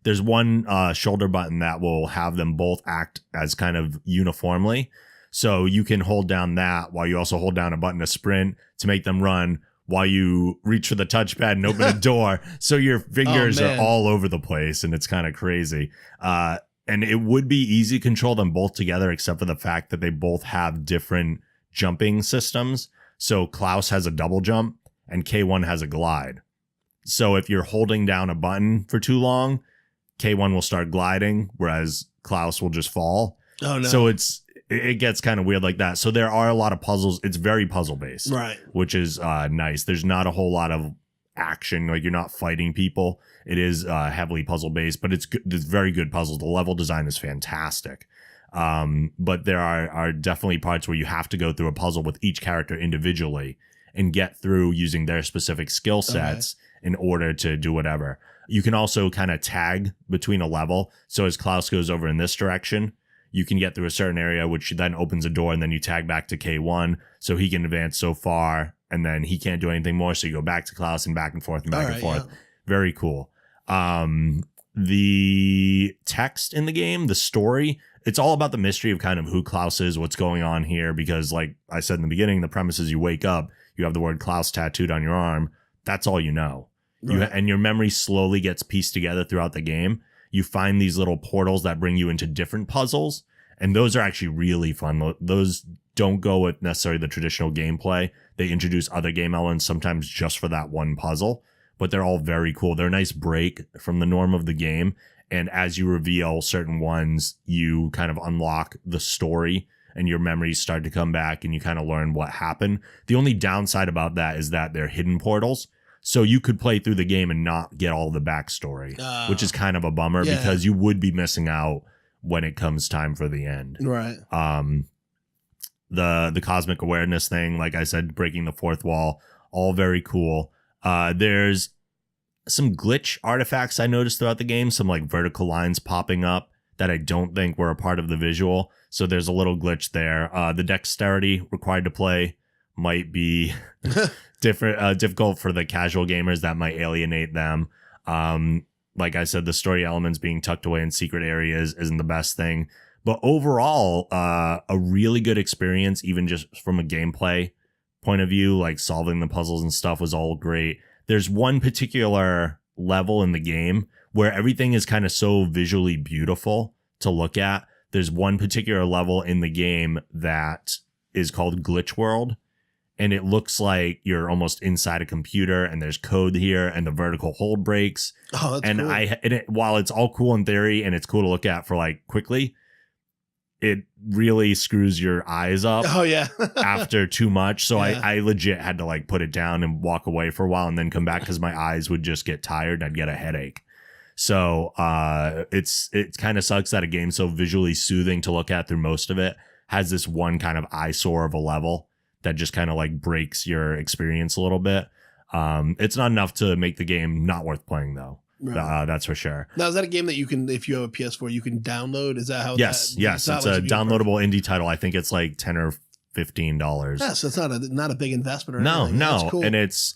there's one shoulder button that will have them both act as kind of uniformly. So you can hold down that while you also hold down a button to sprint to make them run while you reach for the touchpad and open a door. So your fingers are all over the place and it's kind of crazy. And it would be easy to control them both together except for the fact that they both have different jumping systems. So Klaus has a double jump and K1 has a glide. So if you're holding down a button for too long, K1 will start gliding, whereas Klaus will just fall. Oh, no. So it gets kind of weird like that. So there are a lot of puzzles. It's very puzzle based, right? Which is nice. There's not a whole lot of action. Like you're not fighting people. It is heavily puzzle based, but it's very good puzzles. The level design is fantastic. But there are definitely parts where you have to go through a puzzle with each character individually and get through using their specific skill sets in order to do whatever. You can also kind of tag between a level. So as Klaus goes over in this direction, you can get through a certain area, which then opens a door, and then you tag back to K1 so he can advance so far, and then he can't do anything more. So you go back to Klaus and back and forth and back and forth. Yeah. Very cool. The text in the game, the story, it's all about the mystery of kind of who Klaus is, what's going on here, because like I said in the beginning, the premise is you wake up, you have the word Klaus tattooed on your arm. That's all you know. Right. And your memory slowly gets pieced together throughout the game. You find these little portals that bring you into different puzzles, and those are actually really fun. Those don't go with necessarily the traditional gameplay. They introduce other game elements sometimes just for that one puzzle, but they're all very cool. They're a nice break from the norm of the game. And as you reveal certain ones, you kind of unlock the story and your memories start to come back and you kind of learn what happened. The only downside about that is that they're hidden portals. So you could play through the game and not get all the backstory, which is kind of a bummer because you would be missing out when it comes time for the end. Right. The cosmic awareness thing, like I said, breaking the fourth wall, all very cool. There's some glitch artifacts I noticed throughout the game, some like vertical lines popping up that I don't think were a part of the visual. So there's a little glitch there. The dexterity required to play might be difficult for the casual gamers. That might alienate them. Like I said, the story elements being tucked away in secret areas isn't the best thing. But overall, a really good experience, even just from a gameplay point of view, like solving the puzzles and stuff was all great. There's one particular level in the game where everything is kind of so visually beautiful to look at. There's one particular level in the game that is called Glitch World. And it looks like you're almost inside a computer and there's code here and the vertical hold breaks. Oh, that's and cool. While it's all cool in theory and it's cool to look at for like quickly, it really screws your eyes up after too much. So I legit had to like put it down and walk away for a while and then come back because my eyes would just get tired and I'd get a headache. So it kind of sucks that a game so visually soothing to look at through most of it has this one kind of eyesore of a level that just kind of like breaks your experience a little bit. It's not enough to make the game not worth playing though. Right. That's for sure. Now, is that a game that you can, if you have a PS4, you can download? Is that how? Yes. It's a downloadable indie title. I think it's like $10 or $15. Yeah, so it's not a big investment or anything. No, cool. And it's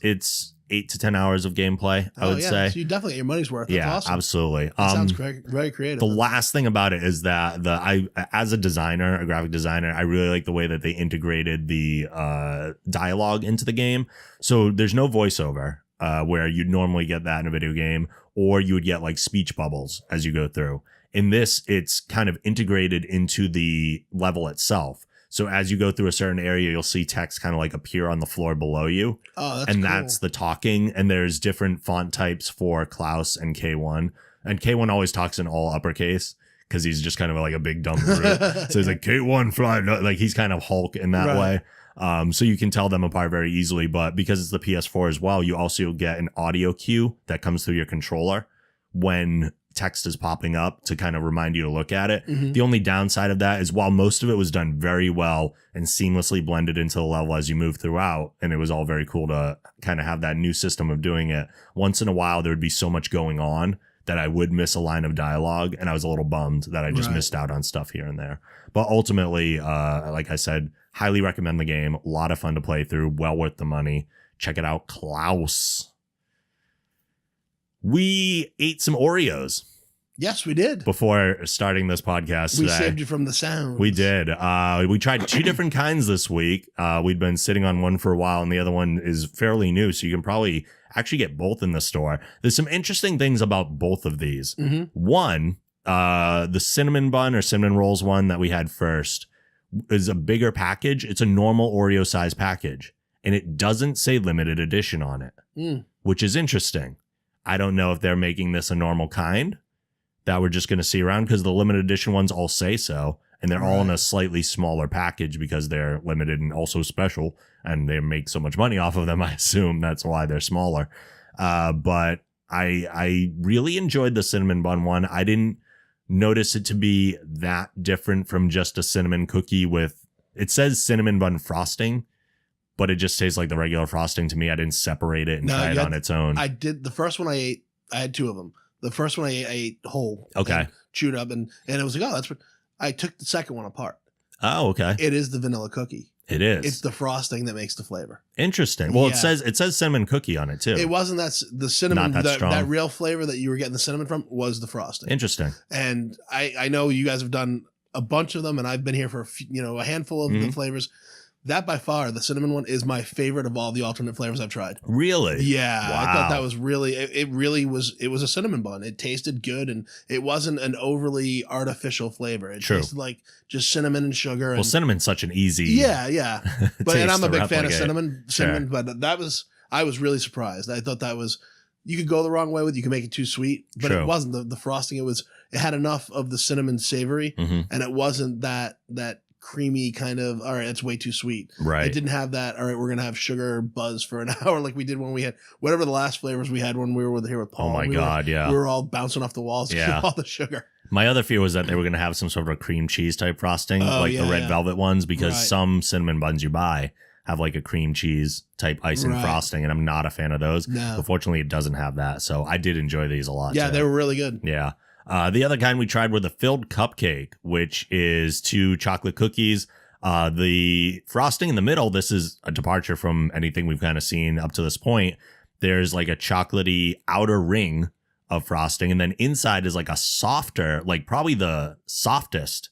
8 to 10 hours of gameplay. I would say. So you definitely get your money's worth. That's awesome. Absolutely. That sounds very creative. The last thing about it is that as a designer, a graphic designer, I really like the way that they integrated the dialogue into the game. So there's no voiceover. Where you'd normally get that in a video game, or you would get like speech bubbles as you go through. In this, it's kind of integrated into the level itself. So as you go through a certain area, you'll see text kind of like appear on the floor below you. Oh, that's and cool. That's the talking. And there's different font types for Klaus and K1. And K1 always talks in all uppercase because he's just kind of like a big dumb brute. So he's like, K1 fly. Like he's kind of Hulk in that way. So you can tell them apart very easily, but because it's the PS4 as well, you also get an audio cue that comes through your controller when text is popping up to kind of remind you to look at it. Mm-hmm. The only downside of that is while most of it was done very well and seamlessly blended into the level as you move throughout, and it was all very cool to kind of have that new system of doing it, once in a while there would be so much going on that I would miss a line of dialogue, and I was a little bummed that I just missed out on stuff here and there. But ultimately, like I said, highly recommend the game. A lot of fun to play through. Well worth the money. Check it out. Klaus. We ate some Oreos. Yes, we did. Before starting this podcast today. We saved you from the sound. We did. We tried 2 different kinds this week. We'd been sitting on one for a while, and the other one is fairly new, so you can probably actually get both in the store. There's some interesting things about both of these. Mm-hmm. One, the cinnamon bun or cinnamon rolls one that we had first is a bigger package. It's a normal Oreo size package, and it doesn't say limited edition on it, which is interesting. I don't know if they're making this a normal kind that we're just going to see around, because the limited edition ones all say so, and they're all in a slightly smaller package because they're limited and also special, and they make so much money off of them. I assume that's why they're smaller. But I really enjoyed the cinnamon bun one. I didn't notice it to be that different from just a cinnamon cookie with, it says cinnamon bun frosting, but it just tastes like the regular frosting to me. I didn't separate it and try it on its own. I did. The first one I ate, I had 2 of them. The first one I ate whole. Okay. Chewed up, and it was like, oh, that's what. I took the second one apart. Oh, okay. It is the vanilla cookie. It is. It's the frosting that makes the flavor. Interesting. Well, it says cinnamon cookie on it too. It wasn't the cinnamon. Not that strong. That real flavor that you were getting the cinnamon from was the frosting. Interesting. And I know you guys have done a bunch of them, and I've been here for a handful of the flavors. That by far, the cinnamon one is my favorite of all the alternate flavors I've tried. Really? Yeah, Wow. I thought that was really, it really was, it was a cinnamon bun. It tasted good and it wasn't an overly artificial flavor. It True. tasted like just cinnamon and sugar. Well, And, cinnamon's such an easy yeah. But and taste I'm a to big fan of replicate. cinnamon, but I was really surprised. I thought that was, you could go the wrong way with it. You could make it too sweet, but True. it wasn't. The frosting, it had enough of the cinnamon savory Mhm. and it wasn't that creamy kind of, all right, it's way too sweet. Right. It didn't have that, all right, we're going to have sugar buzz for an hour like we did when we had whatever the last flavors we had when we were here with Paul. Oh my God, yeah. We were all bouncing off the walls Yeah. with all the sugar. My other fear was that they were going to have some sort of a cream cheese type frosting, Oh, like yeah, the red yeah. velvet ones, because Right. some cinnamon buns you buy have like a cream cheese type icing Right. frosting, and I'm not a fan of those. No. But fortunately, it doesn't have that, so I did enjoy these a lot. Yeah, too. they were really good. Yeah. The other kind we tried were the filled cupcake, which is 2 chocolate cookies. The frosting in the middle, this is a departure from anything we've kind of seen up to this point. There's like a chocolatey outer ring of frosting, and then inside is like a softer, like probably the softest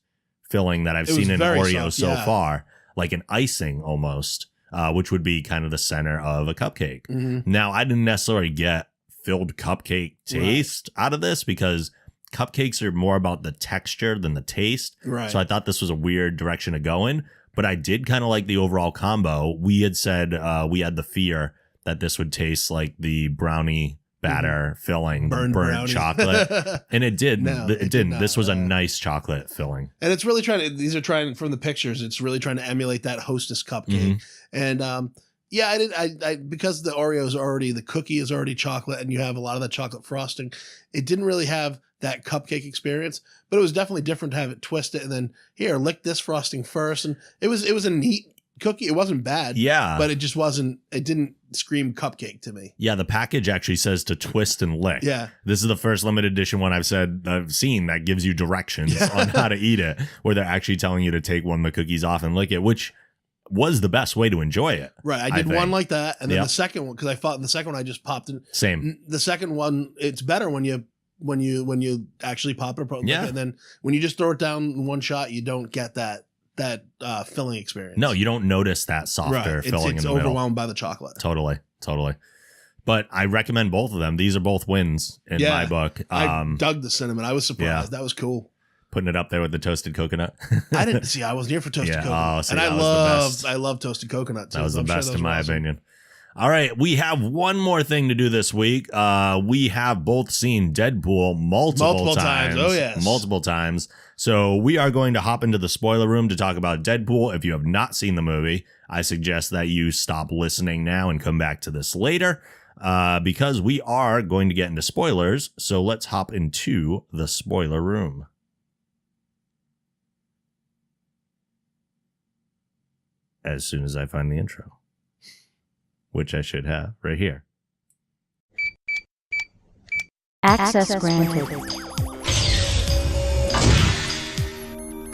filling that I've It was seen in very Oreos soft, so yeah. far, like an icing almost, which would be kind of the center of a cupcake. Mhm. Now, I didn't necessarily get filled cupcake taste out of this because cupcakes are more about the texture than the taste. Right. So I thought this was a weird direction to go in, but I did kind of like the overall combo. We had said we had the fear that this would taste like the brownie batter filling, the burnt brownie. chocolate. And it did. No, It it did didn't. not. This was a nice chocolate filling. And it's really these are trying from the pictures, it's really trying to emulate that Hostess cupcake. And yeah, I because the Oreos are already, the cookie is already chocolate and you have a lot of that chocolate frosting, it didn't really have that cupcake experience, but it was definitely different to have it twisted and then here, lick this frosting first. And it was a neat cookie. It wasn't bad. Yeah. But it didn't scream cupcake to me. Yeah, the package actually says to twist and lick. Yeah. This is the first limited edition one I've seen that gives you directions on how to eat it, where they're actually telling you to take one of the cookies off and lick it, which was the best way to enjoy it. Right. I did think. one like that. And then Yep. the second one, because I thought the second one I just popped in. Same. The second one, it's better when you actually pop it. Yeah. And then when you just throw it down in one shot, you don't get that filling experience. No, you don't notice that softer Right. filling It's in the middle. overwhelmed by the chocolate. Totally. But I recommend both of them. These are both wins in Yeah. my book. I dug the cinnamon. I was surprised. Yeah. That was cool. Putting it up there with the toasted coconut. I didn't see. I wasn't here for toasted Yeah. coconut, Oh, see, and that was the best. I love toasted coconut. Too. That was the I'm sure best those in were my awesome. opinion. All right, we have one more thing to do this week. We have both seen Deadpool multiple times. Oh, yes. Multiple times. So we are going to hop into the spoiler room to talk about Deadpool. If you have not seen the movie, I suggest that you stop listening now and come back to this later, because we are going to get into spoilers. So let's hop into the spoiler room. As soon as I find the intro, which I should have right here. Access granted.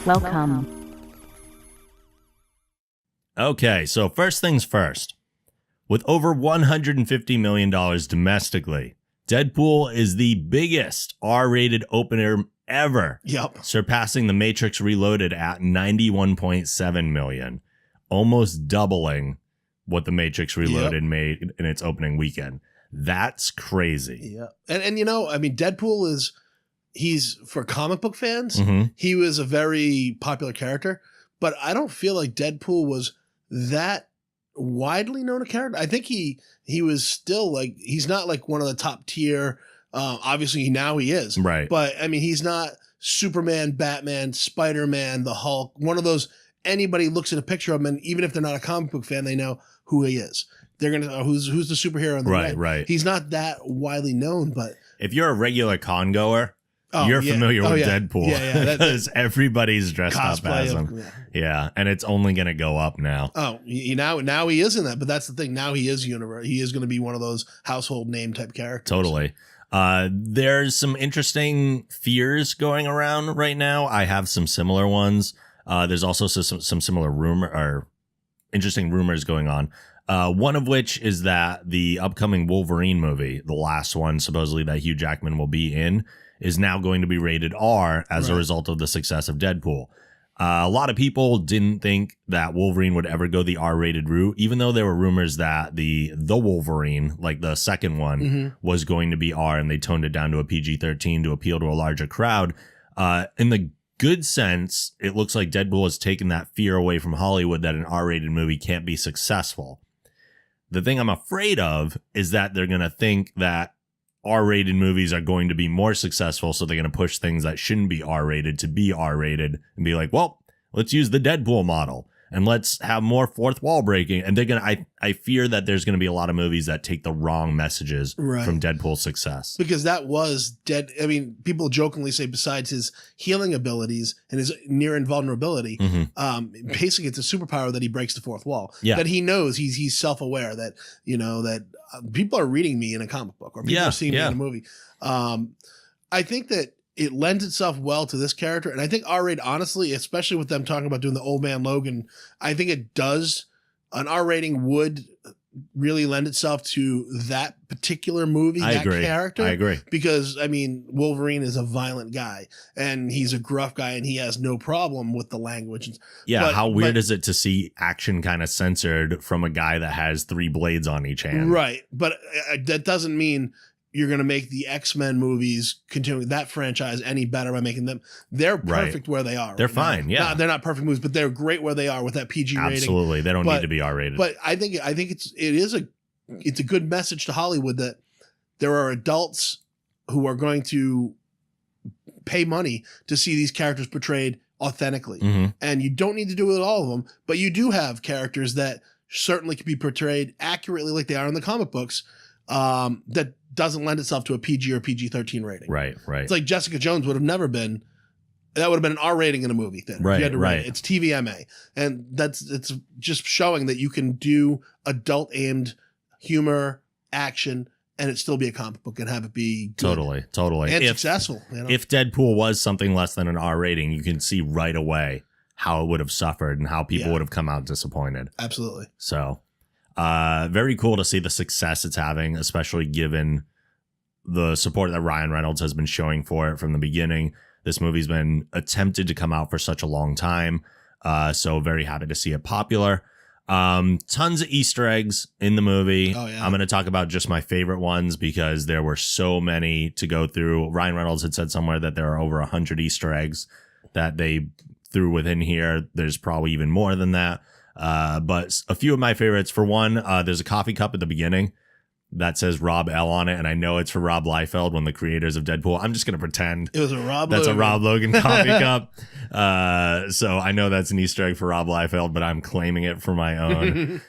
Welcome. Okay, so first things first. With over $150 million domestically, Deadpool is the biggest R-rated opener ever, Yep. surpassing The Matrix Reloaded at $91.7 million, almost doubling what The Matrix Reloaded made in its opening weekend. That's crazy. Yeah. And I mean, Deadpool he's for comic book fans, Mhm. he was a very popular character, but I don't feel like Deadpool was that widely known a character. I think he was still like, he's not like one of the top tier. Obviously now he is. Right. But I mean, he's not Superman, Batman, Spider-Man, the Hulk, one of those, anybody looks at a picture of him and even if they're not a comic book fan, they know who he is. They're going to, who's the superhero in the Right, ring. right. He's not that widely known, but If you're a regular con goer, oh, you're yeah. familiar Oh, with yeah. Deadpool. Yeah, yeah. Because everybody's dressed up Cosplay as of- him. yeah. Yeah, and it's only going to go up now. Oh, now he is in that, but that's the thing. Now he is universe. He is going to be one of those household name type characters. Totally. There's some interesting fears going around right now. I have some similar ones. There's also some similar rumor or interesting rumors going on. One of which is that the upcoming Wolverine movie, the last one supposedly that Hugh Jackman will be in, is now going to be rated R as a Right. result of the success of Deadpool. A lot of people didn't think that Wolverine would ever go the R-rated route, even though there were rumors that the Wolverine, like the second one, was going to be R, and they toned it down to a PG-13 to appeal to a larger crowd. In the good sense, it looks like Deadpool has taken that fear away from Hollywood that an R-rated movie can't be successful. The thing I'm afraid of is that they're going to think that R-rated movies are going to be more successful, so they're going to push things that shouldn't be R-rated to be R-rated and be like, well, let's use the Deadpool model and let's have more fourth wall breaking. And they're going to, I fear that there's going to be a lot of movies that take the wrong messages from Deadpool's success. Because that was I mean, people jokingly say besides his healing abilities and his near invulnerability, basically it's a superpower that he breaks the fourth wall. Yeah. That he knows he's self-aware that, that people are reading me in a comic book or people are seeing me in a movie. I think that it lends itself well to this character. And I think R-rated, honestly, especially with them talking about doing the Old Man Logan, I think it does. An R rating would really lend itself to that particular movie, character. I agree. Because, I mean, Wolverine is a violent guy and he's a gruff guy and he has no problem with the language. Yeah, how weird is it to see action kind of censored from a guy that has 3 blades on each hand? Right. But that doesn't mean you're going to make the X-Men movies, continuing that franchise, any better by making them. They're perfect where they are. They're fine. Yeah. They're not perfect movies, but they're great where they are with that PG rating. Absolutely. They don't need to be R-rated. But I think it's a good message to Hollywood that there are adults who are going to pay money to see these characters portrayed authentically. And you don't need to do it with all of them, but you do have characters that certainly can be portrayed accurately like they are in the comic books, that doesn't lend itself to a PG or PG-13 rating. Right. It's like Jessica Jones would have never been, that would have been an R rating in a movie theater. Right, you had to rate it. It's TVMA. And it's just showing that you can do adult aimed humor, action, and it still be a comic book and have it be good. Totally. And successful. If Deadpool was something less than an R rating, you can see right away how it would have suffered and how people would have come out disappointed. Absolutely. So very cool to see the success it's having, especially given the support that Ryan Reynolds has been showing for it from the beginning. This movie's been attempted to come out for such a long time. So very happy to see it popular. Tons of Easter eggs in the movie. Oh, yeah. I'm going to talk about just my favorite ones because there were so many to go through. Ryan Reynolds had said somewhere that there are over 100 Easter eggs that they threw within here. There's probably even more than that. But a few of my favorites. For one, there's a coffee cup at the beginning that says Rob L on it, and I know it's for Rob Liefeld, one of the creators of Deadpool. I'm just gonna pretend it was a Rob. That's a Rob Logan coffee cup. So I know that's an Easter egg for Rob Liefeld, but I'm claiming it for my own.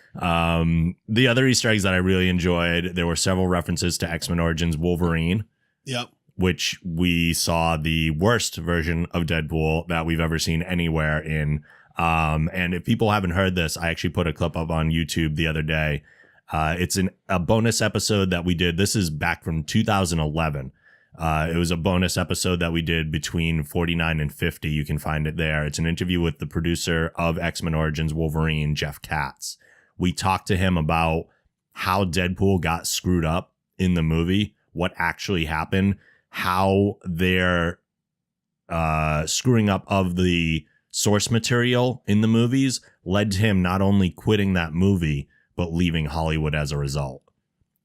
The other Easter eggs that I really enjoyed, there were several references to X-Men Origins Wolverine. Yep. Which we saw the worst version of Deadpool that we've ever seen anywhere in. And if people haven't heard this, I actually put a clip up on YouTube the other day. It's a bonus episode that we did. This is back from 2011. It was a bonus episode that we did between 49 and 50. You can find it there. It's an interview with the producer of X-Men Origins Wolverine, Jeff Katz. We talked to him about how Deadpool got screwed up in the movie, what actually happened, how their screwing up of the source material in the movies led to him not only quitting that movie, but leaving Hollywood as a result.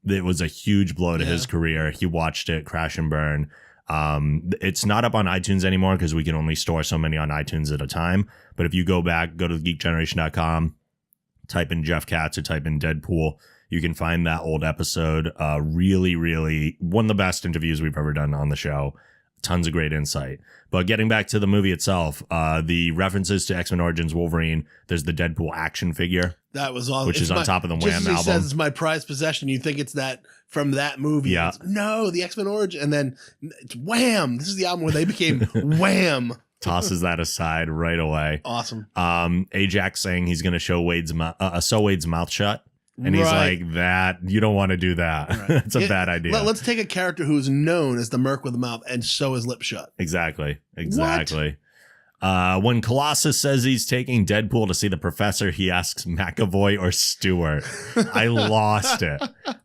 It was a huge blow to his career. He watched it crash and burn. It's not up on iTunes anymore because we can only store so many on iTunes at a time. But if you go back, go to geekgeneration.com, type in Jeff Katz or type in Deadpool, you can find that old episode. Really, really one of the best interviews we've ever done on the show. Tons of great insight. But getting back to the movie itself, the references to X-Men Origins Wolverine, there's the Deadpool action figure. That was all. Which is on top of the Wham just as album. He says it's my prized possession. You think it's that from that movie. Yeah. No, the X-Men Origin. And then it's Wham. This is the album where they became Wham. Tosses that aside right away. Awesome. Ajax saying he's going to show Wade's mouth shut. And he's like, that, you don't want to do that. Right. It's a bad idea. Let's take a character who's known as the Merc with a mouth and sew his lips shut. Exactly. What? When Colossus says he's taking Deadpool to see the professor, he asks McAvoy or Stewart. I lost it.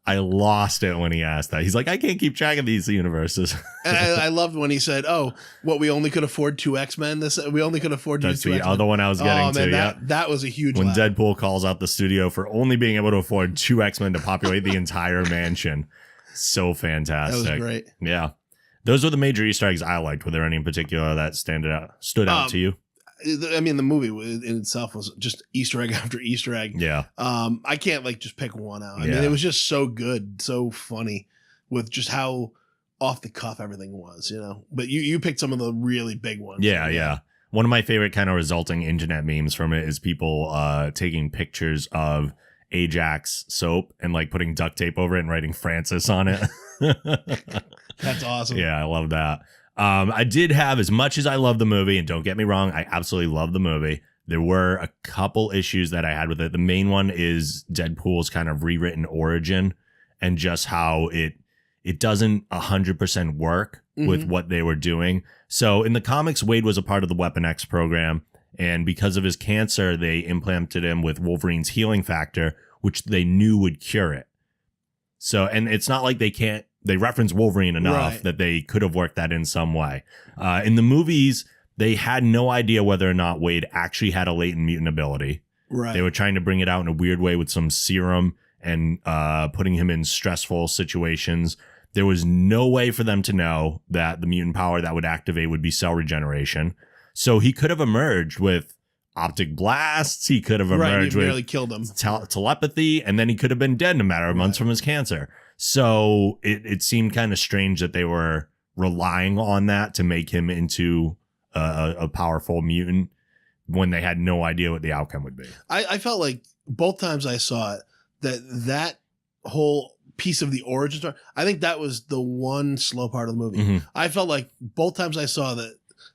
I lost it when he asked that. He's like, I can't keep track of these universes. And I loved when he said, "Oh, what we only could afford 2 X-Men. We only could afford to use 2 That's the X-Men." other one I was getting to. That was a huge when laugh. Deadpool calls out the studio for only being able to afford 2 X-Men to populate the entire mansion. So fantastic. That was great. Yeah. Those were the major Easter eggs I liked. Were there any in particular that stood out to you? I mean, the movie in itself was just Easter egg after Easter egg. Yeah. I can't just pick one out. I mean, it was just so good, so funny with just how off the cuff everything was, But you picked some of the really big ones. Yeah. One of my favorite kind of resulting internet memes from it is people taking pictures of Ajax soap and like putting duct tape over it and writing Francis on it. That's awesome. Yeah, I love that. I did have, as much as I love the movie, and don't get me wrong, I absolutely love the movie, there were a couple issues that I had with it. The main one is Deadpool's kind of rewritten origin and just how it doesn't 100% work with what they were doing. So in the comics, Wade was a part of the Weapon X program, and because of his cancer, they implanted him with Wolverine's healing factor, which they knew would cure it. So, and it's not like they reference Wolverine enough that they could have worked that in some way. In the movies, they had no idea whether or not Wade actually had a latent mutant ability. Right. They were trying to bring it out in a weird way with some serum and putting him in stressful situations. There was no way for them to know that the mutant power that would activate would be cell regeneration. So he could have emerged with optic blasts. He could have emerged with nearly killed him. Telepathy, and then he could have been dead in a matter of months from his cancer. So it seemed kind of strange that they were relying on that to make him into a powerful mutant when they had no idea what the outcome would be. I felt like both times I saw it, that whole piece of the origin story, I think that was the one slow part of the movie. Mm-hmm. I felt like both times I saw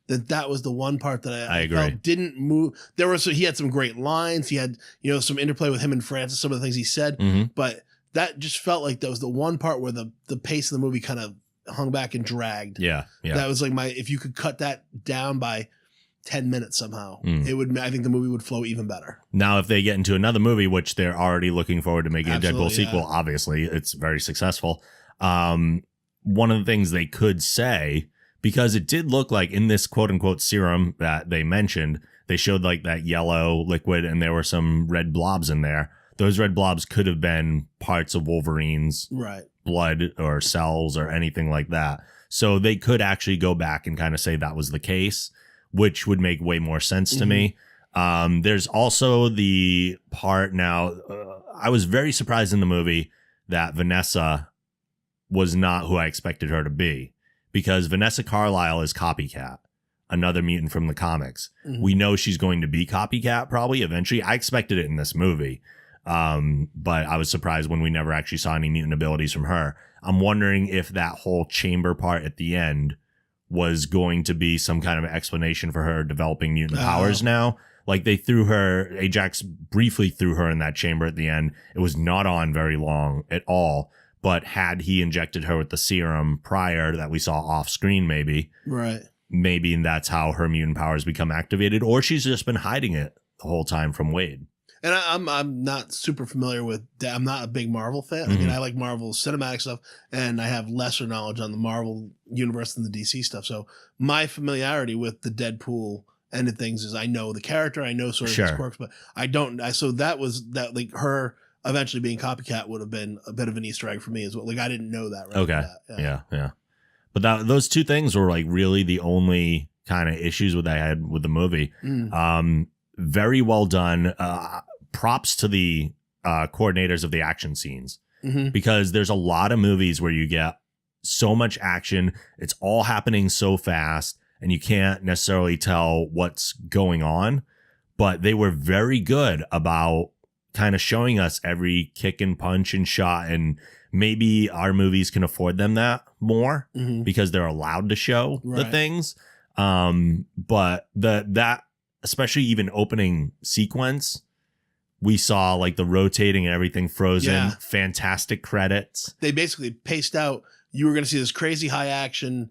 that was the one part that I agree. Felt didn't move. He had some great lines. He had, some interplay with him and Francis, some of the things he said, but that just felt like that was the one part where the pace of the movie kind of hung back and dragged. Yeah. That was like if you could cut that down by 10 minutes somehow, I think the movie would flow even better. Now, if they get into another movie, which they're already looking forward to making Absolutely, a Deadpool sequel, obviously it's very successful. One of the things they could say, because it did look like in this quote unquote serum that they mentioned, they showed like that yellow liquid and there were some red blobs in there. Those red blobs could have been parts of Wolverine's blood or cells or anything like that. So they could actually go back and kind of say that was the case, which would make way more sense to me. There's also the part now, I was very surprised in the movie that Vanessa was not who I expected her to be, because Vanessa Carlyle is Copycat, another mutant from the comics. We know she's going to be Copycat probably eventually. I expected it in this movie. But I was surprised when we never actually saw any mutant abilities from her. I'm wondering if that whole chamber part at the end was going to be some kind of explanation for her developing mutant powers now. Like Ajax briefly threw her in that chamber at the end. It was not on very long at all, but had he injected her with the serum prior that we saw off screen, maybe that's how her mutant powers become activated, or she's just been hiding it the whole time from Wade. And I'm not super familiar with. I'm not a big Marvel fan. I mean, I like Marvel cinematic stuff, and I have lesser knowledge on the Marvel universe than the DC stuff. So my familiarity with the Deadpool end of things is I know the character, I know sort of his quirks, but I don't. So that like her eventually being Copycat would have been a bit of an Easter egg for me as well. Like I didn't know that. Right Okay. Yeah. But those two things were like really the only kind of issues I had with the movie. Very well done. Props to the coordinators of the action scenes, because there's a lot of movies where you get so much action. It's all happening so fast and you can't necessarily tell what's going on, but they were very good about kind of showing us every kick and punch and shot. And maybe our movies can afford them that more because they're allowed to show the things. But that, especially even opening sequence, we saw like the rotating and everything frozen, fantastic credits. They basically paced out. You were going to see this crazy high action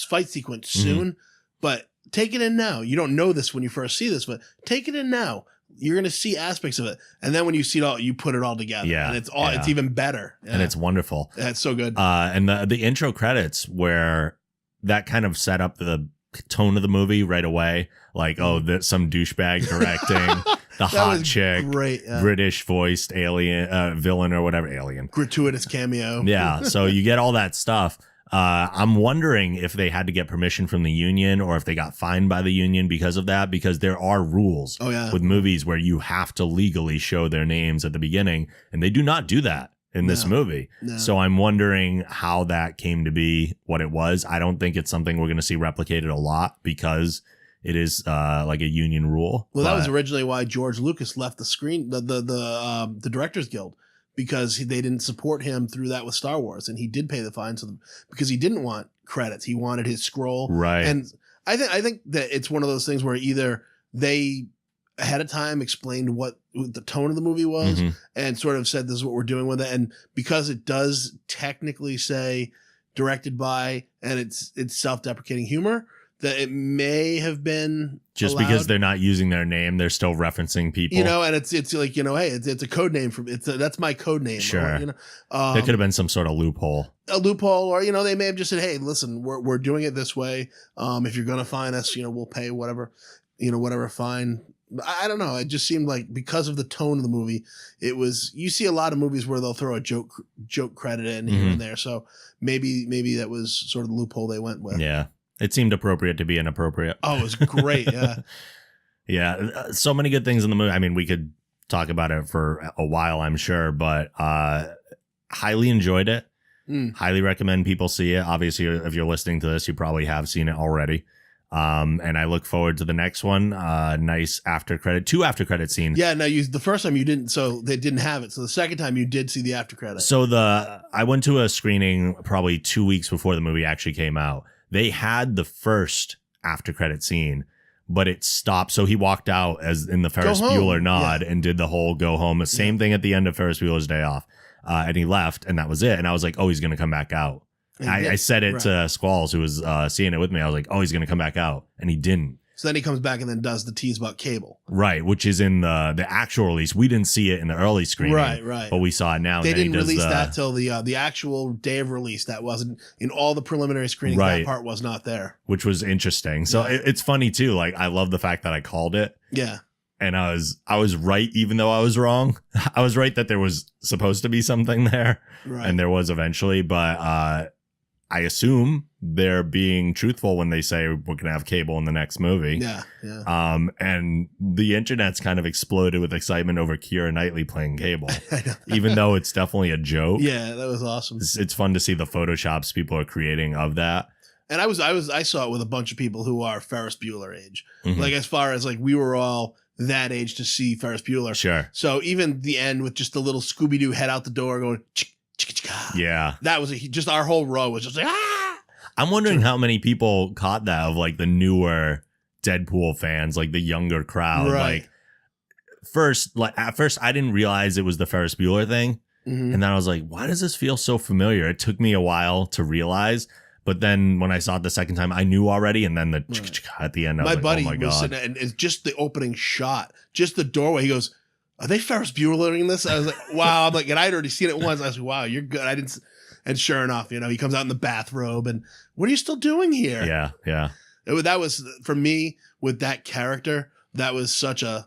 fight sequence soon, but take it in now. You don't know this when you first see this, but take it in now. You're going to see aspects of it. And then when you see it all, you put it all together. Yeah. And it's even better. And it's wonderful. Yeah, it's so good. And the intro credits where that kind of set up the tone of the movie right away. Like, some douchebag directing the hot chick, great, British voiced alien, villain or whatever, alien. Gratuitous cameo. Yeah. So you get all that stuff. I'm wondering if they had to get permission from the union or if they got fined by the union because of that, because there are rules with movies where you have to legally show their names at the beginning, and they do not do that in this movie. No. So I'm wondering how that came to be what it was. I don't think it's something we're going to see replicated a lot because it is like a union rule. Well, that was originally why George Lucas left the screen, the Directors Guild, because they didn't support him through that with Star Wars, and he did pay the fines because he didn't want credits. He wanted his scroll. Right. And I think that it's one of those things where either they ahead of time explained what the tone of the movie was and sort of said this is what we're doing with it, and because it does technically say directed by and it's self-deprecating humor, that it may have been just allowed. Because they're not using their name, they're still referencing people, and it's like, hey, it's a code name that's my code name. Sure. Or, there could have been some sort of loophole, or, they may have just said, hey, listen, we're doing it this way. If you're going to fine us, we'll pay whatever fine. I don't know. It just seemed like because of the tone of the movie, it was, you see a lot of movies where they'll throw a joke credit in here and there. So maybe that was sort of the loophole they went with. Yeah. It seemed appropriate to be inappropriate. Oh, it was great. Yeah. Yeah. So many good things in the movie. I mean, we could talk about it for a while, I'm sure, but highly enjoyed it. Highly recommend people see it. Obviously, if you're listening to this, you probably have seen it already. And I look forward to the next one. Nice two after credit scenes. Yeah. No, the first time you didn't, so they didn't have it. So the second time you did see the after credit. So I went to a screening probably 2 weeks before the movie actually came out. They had the first after credit scene, but it stopped. So he walked out as in the Ferris Bueller nod and did the whole go home. The same thing at the end of Ferris Bueller's Day Off. And he left, and that was it. And I was like, oh, he's going to come back out. I said it to Squalls, who was seeing it with me. I was like, oh, he's going to come back out. And he didn't. So then he comes back and then does the tease about Cable. Right, which is in the actual release. We didn't see it in the early screening. Right. But we saw it now. They didn't release that till the actual day of release. That wasn't in all the preliminary screenings. Right. That part was not there. Which was interesting. So it's funny, too. Like, I love the fact that I called it. Yeah. And I was right, even though I was wrong. I was right that there was supposed to be something there. Right. And there was eventually. But I assume they're being truthful when they say we're going to have Cable in the next movie. Yeah. And the internet's kind of exploded with excitement over Keira Knightley playing Cable, even though it's definitely a joke. Yeah, that was awesome. It's fun to see the photoshops people are creating of that. And I saw it with a bunch of people who are Ferris Bueller age. Like, as far as like we were all that age to see Ferris Bueller. Sure. So even the end with just the little Scooby-Doo head out the door going, yeah, that was just our whole row was just like, ah. I'm wondering how many people caught that of like the newer Deadpool fans, like the younger crowd. Right. Like at first I didn't realize it was the Ferris Bueller thing. And then I was like, why does this feel so familiar? It took me a while to realize. But then when I saw it the second time, I knew already. And then at the end, I was like, buddy oh my God. And it's just the opening shot, just the doorway. He goes, are they Ferris Buellering this? I was like, wow. I'm like, and I'd already seen it once. I was like, wow, you're good. I didn't. And sure enough, he comes out in the bathrobe and what are you still doing here? Yeah. That was, for me, with that character, that was such a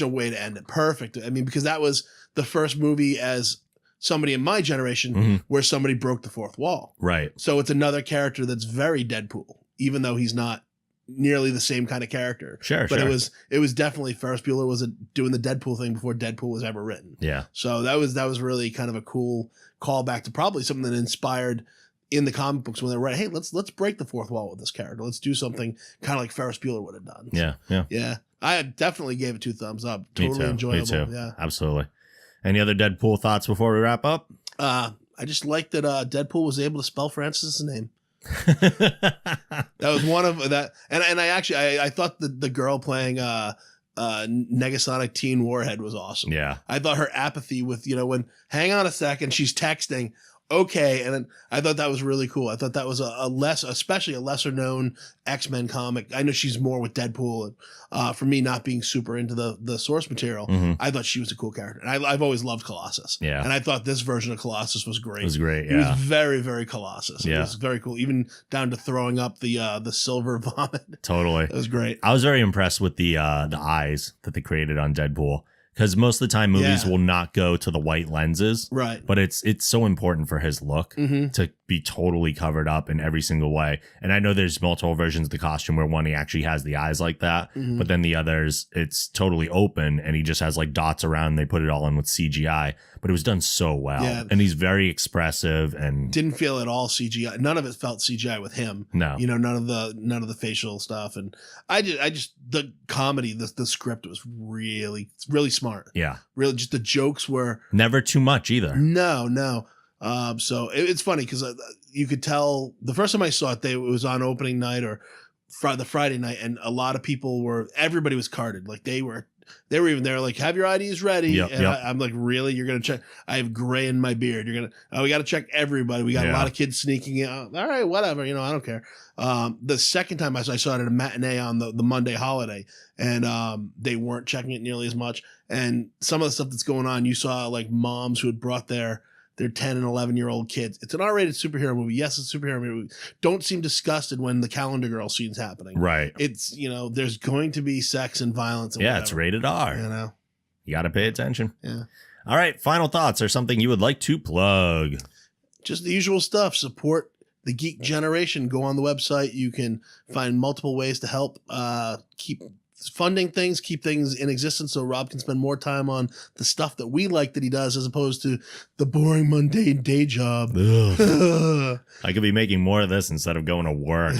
way to end it. Perfect. I mean, because that was the first movie as somebody in my generation where somebody broke the fourth wall. Right. So it's another character that's very Deadpool, even though he's not nearly the same kind of character. Sure. But it was definitely Ferris Bueller was doing the Deadpool thing before Deadpool was ever written. Yeah. So that was really kind of a cool callback to probably something that inspired in the comic books when they were hey, let's break the fourth wall with this character. Let's do something kind of like Ferris Bueller would have done. So, yeah. I definitely gave it 2 thumbs up. Totally enjoyable. Me too. Yeah. Absolutely. Any other Deadpool thoughts before we wrap up? I just like that Deadpool was able to spell Francis's name. That was one of that, and I thought the girl playing Negasonic Teen Warhead was awesome. Yeah, I thought her apathy with when hang on a second, she's texting. okay. And then I thought that was really cool. I thought that was especially a lesser known X-Men comic. I know she's more with Deadpool. And for me, not being super into the source material, I thought she was a cool character. And I've always loved Colossus. Yeah. And I thought this version of Colossus was great. It was great. It Yeah. was very, very Colossus. It Yeah. was very cool. Even down to throwing up the silver vomit. Totally. It was great. I was very impressed with the eyes that they created on Deadpool, because most of the time movies will not go to the white lenses. Right. But it's so important for his look Mm-hmm. to be totally covered up in every single way. And I know there's multiple versions of the costume where one, he actually has the eyes like that, Mm-hmm. but then the others, it's totally open and he just has like dots around. They put it all in with CGI, but it was done so well. Yeah. And he's very expressive and Didn't feel at all CGI. None of it felt CGI with him. no. You know, none of the facial stuff. And I just the comedy, the script was really, really smart. Yeah. Really, just the jokes were Never too much either. no. So it's funny because you could tell the first time I saw it, it was on opening night or the Friday night, and a lot of people everybody was carded. Like they were even there, like, have your IDs ready. Yep, and yep. I'm like, really? You're gonna check? I have gray in my beard. We got to check everybody. We got a Yeah. lot of kids sneaking in. All right, whatever. You know, I don't care. The second time I saw it at a matinee on the Monday holiday, and they weren't checking it nearly as much. And some of the stuff that's going on, you saw like moms who had brought their 10 and 11-year-old kids. It's an R-rated superhero movie. Yes, it's a superhero movie. Don't seem disgusted when the Calendar Girl scene's happening. Right. It's, there's going to be sex and violence. And Yeah, it's rated R. You know? You got to pay attention. Yeah. All right. Final thoughts or something you would like to plug. Just the usual stuff. Support the Geek Generation. Go on the website. You can find multiple ways to help keep funding things, keep things in existence so Rob can spend more time on the stuff that we like that he does as opposed to the boring, mundane day job. Ugh. I could be making more of this instead of going to work.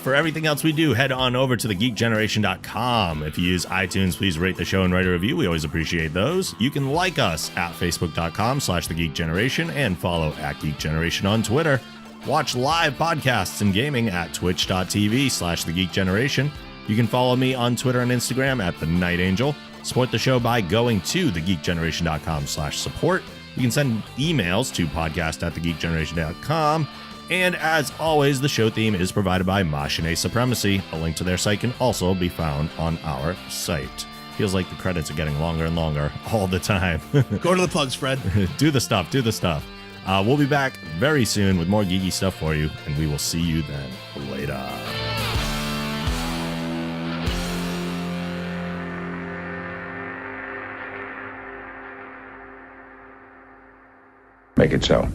For everything else we do, head on over to thegeekgeneration.com. If you use iTunes, please rate the show and write a review. We always appreciate those. You can like us at facebook.com/thegeekgeneration and follow at Geek Generation on Twitter. Watch live podcasts and gaming at twitch.tv/thegeekgeneration. You can follow me on Twitter and Instagram at The Night Angel. Support the show by going to thegeekgeneration.com/support. You can send emails to podcast@thegeekgeneration.com. And as always, the show theme is provided by Machine Supremacy. A link to their site can also be found on our site. Feels like the credits are getting longer and longer all the time. Go to the plugs, Fred. Do the stuff. We'll be back very soon with more geeky stuff for you, and we will see you then. Later. Make it so.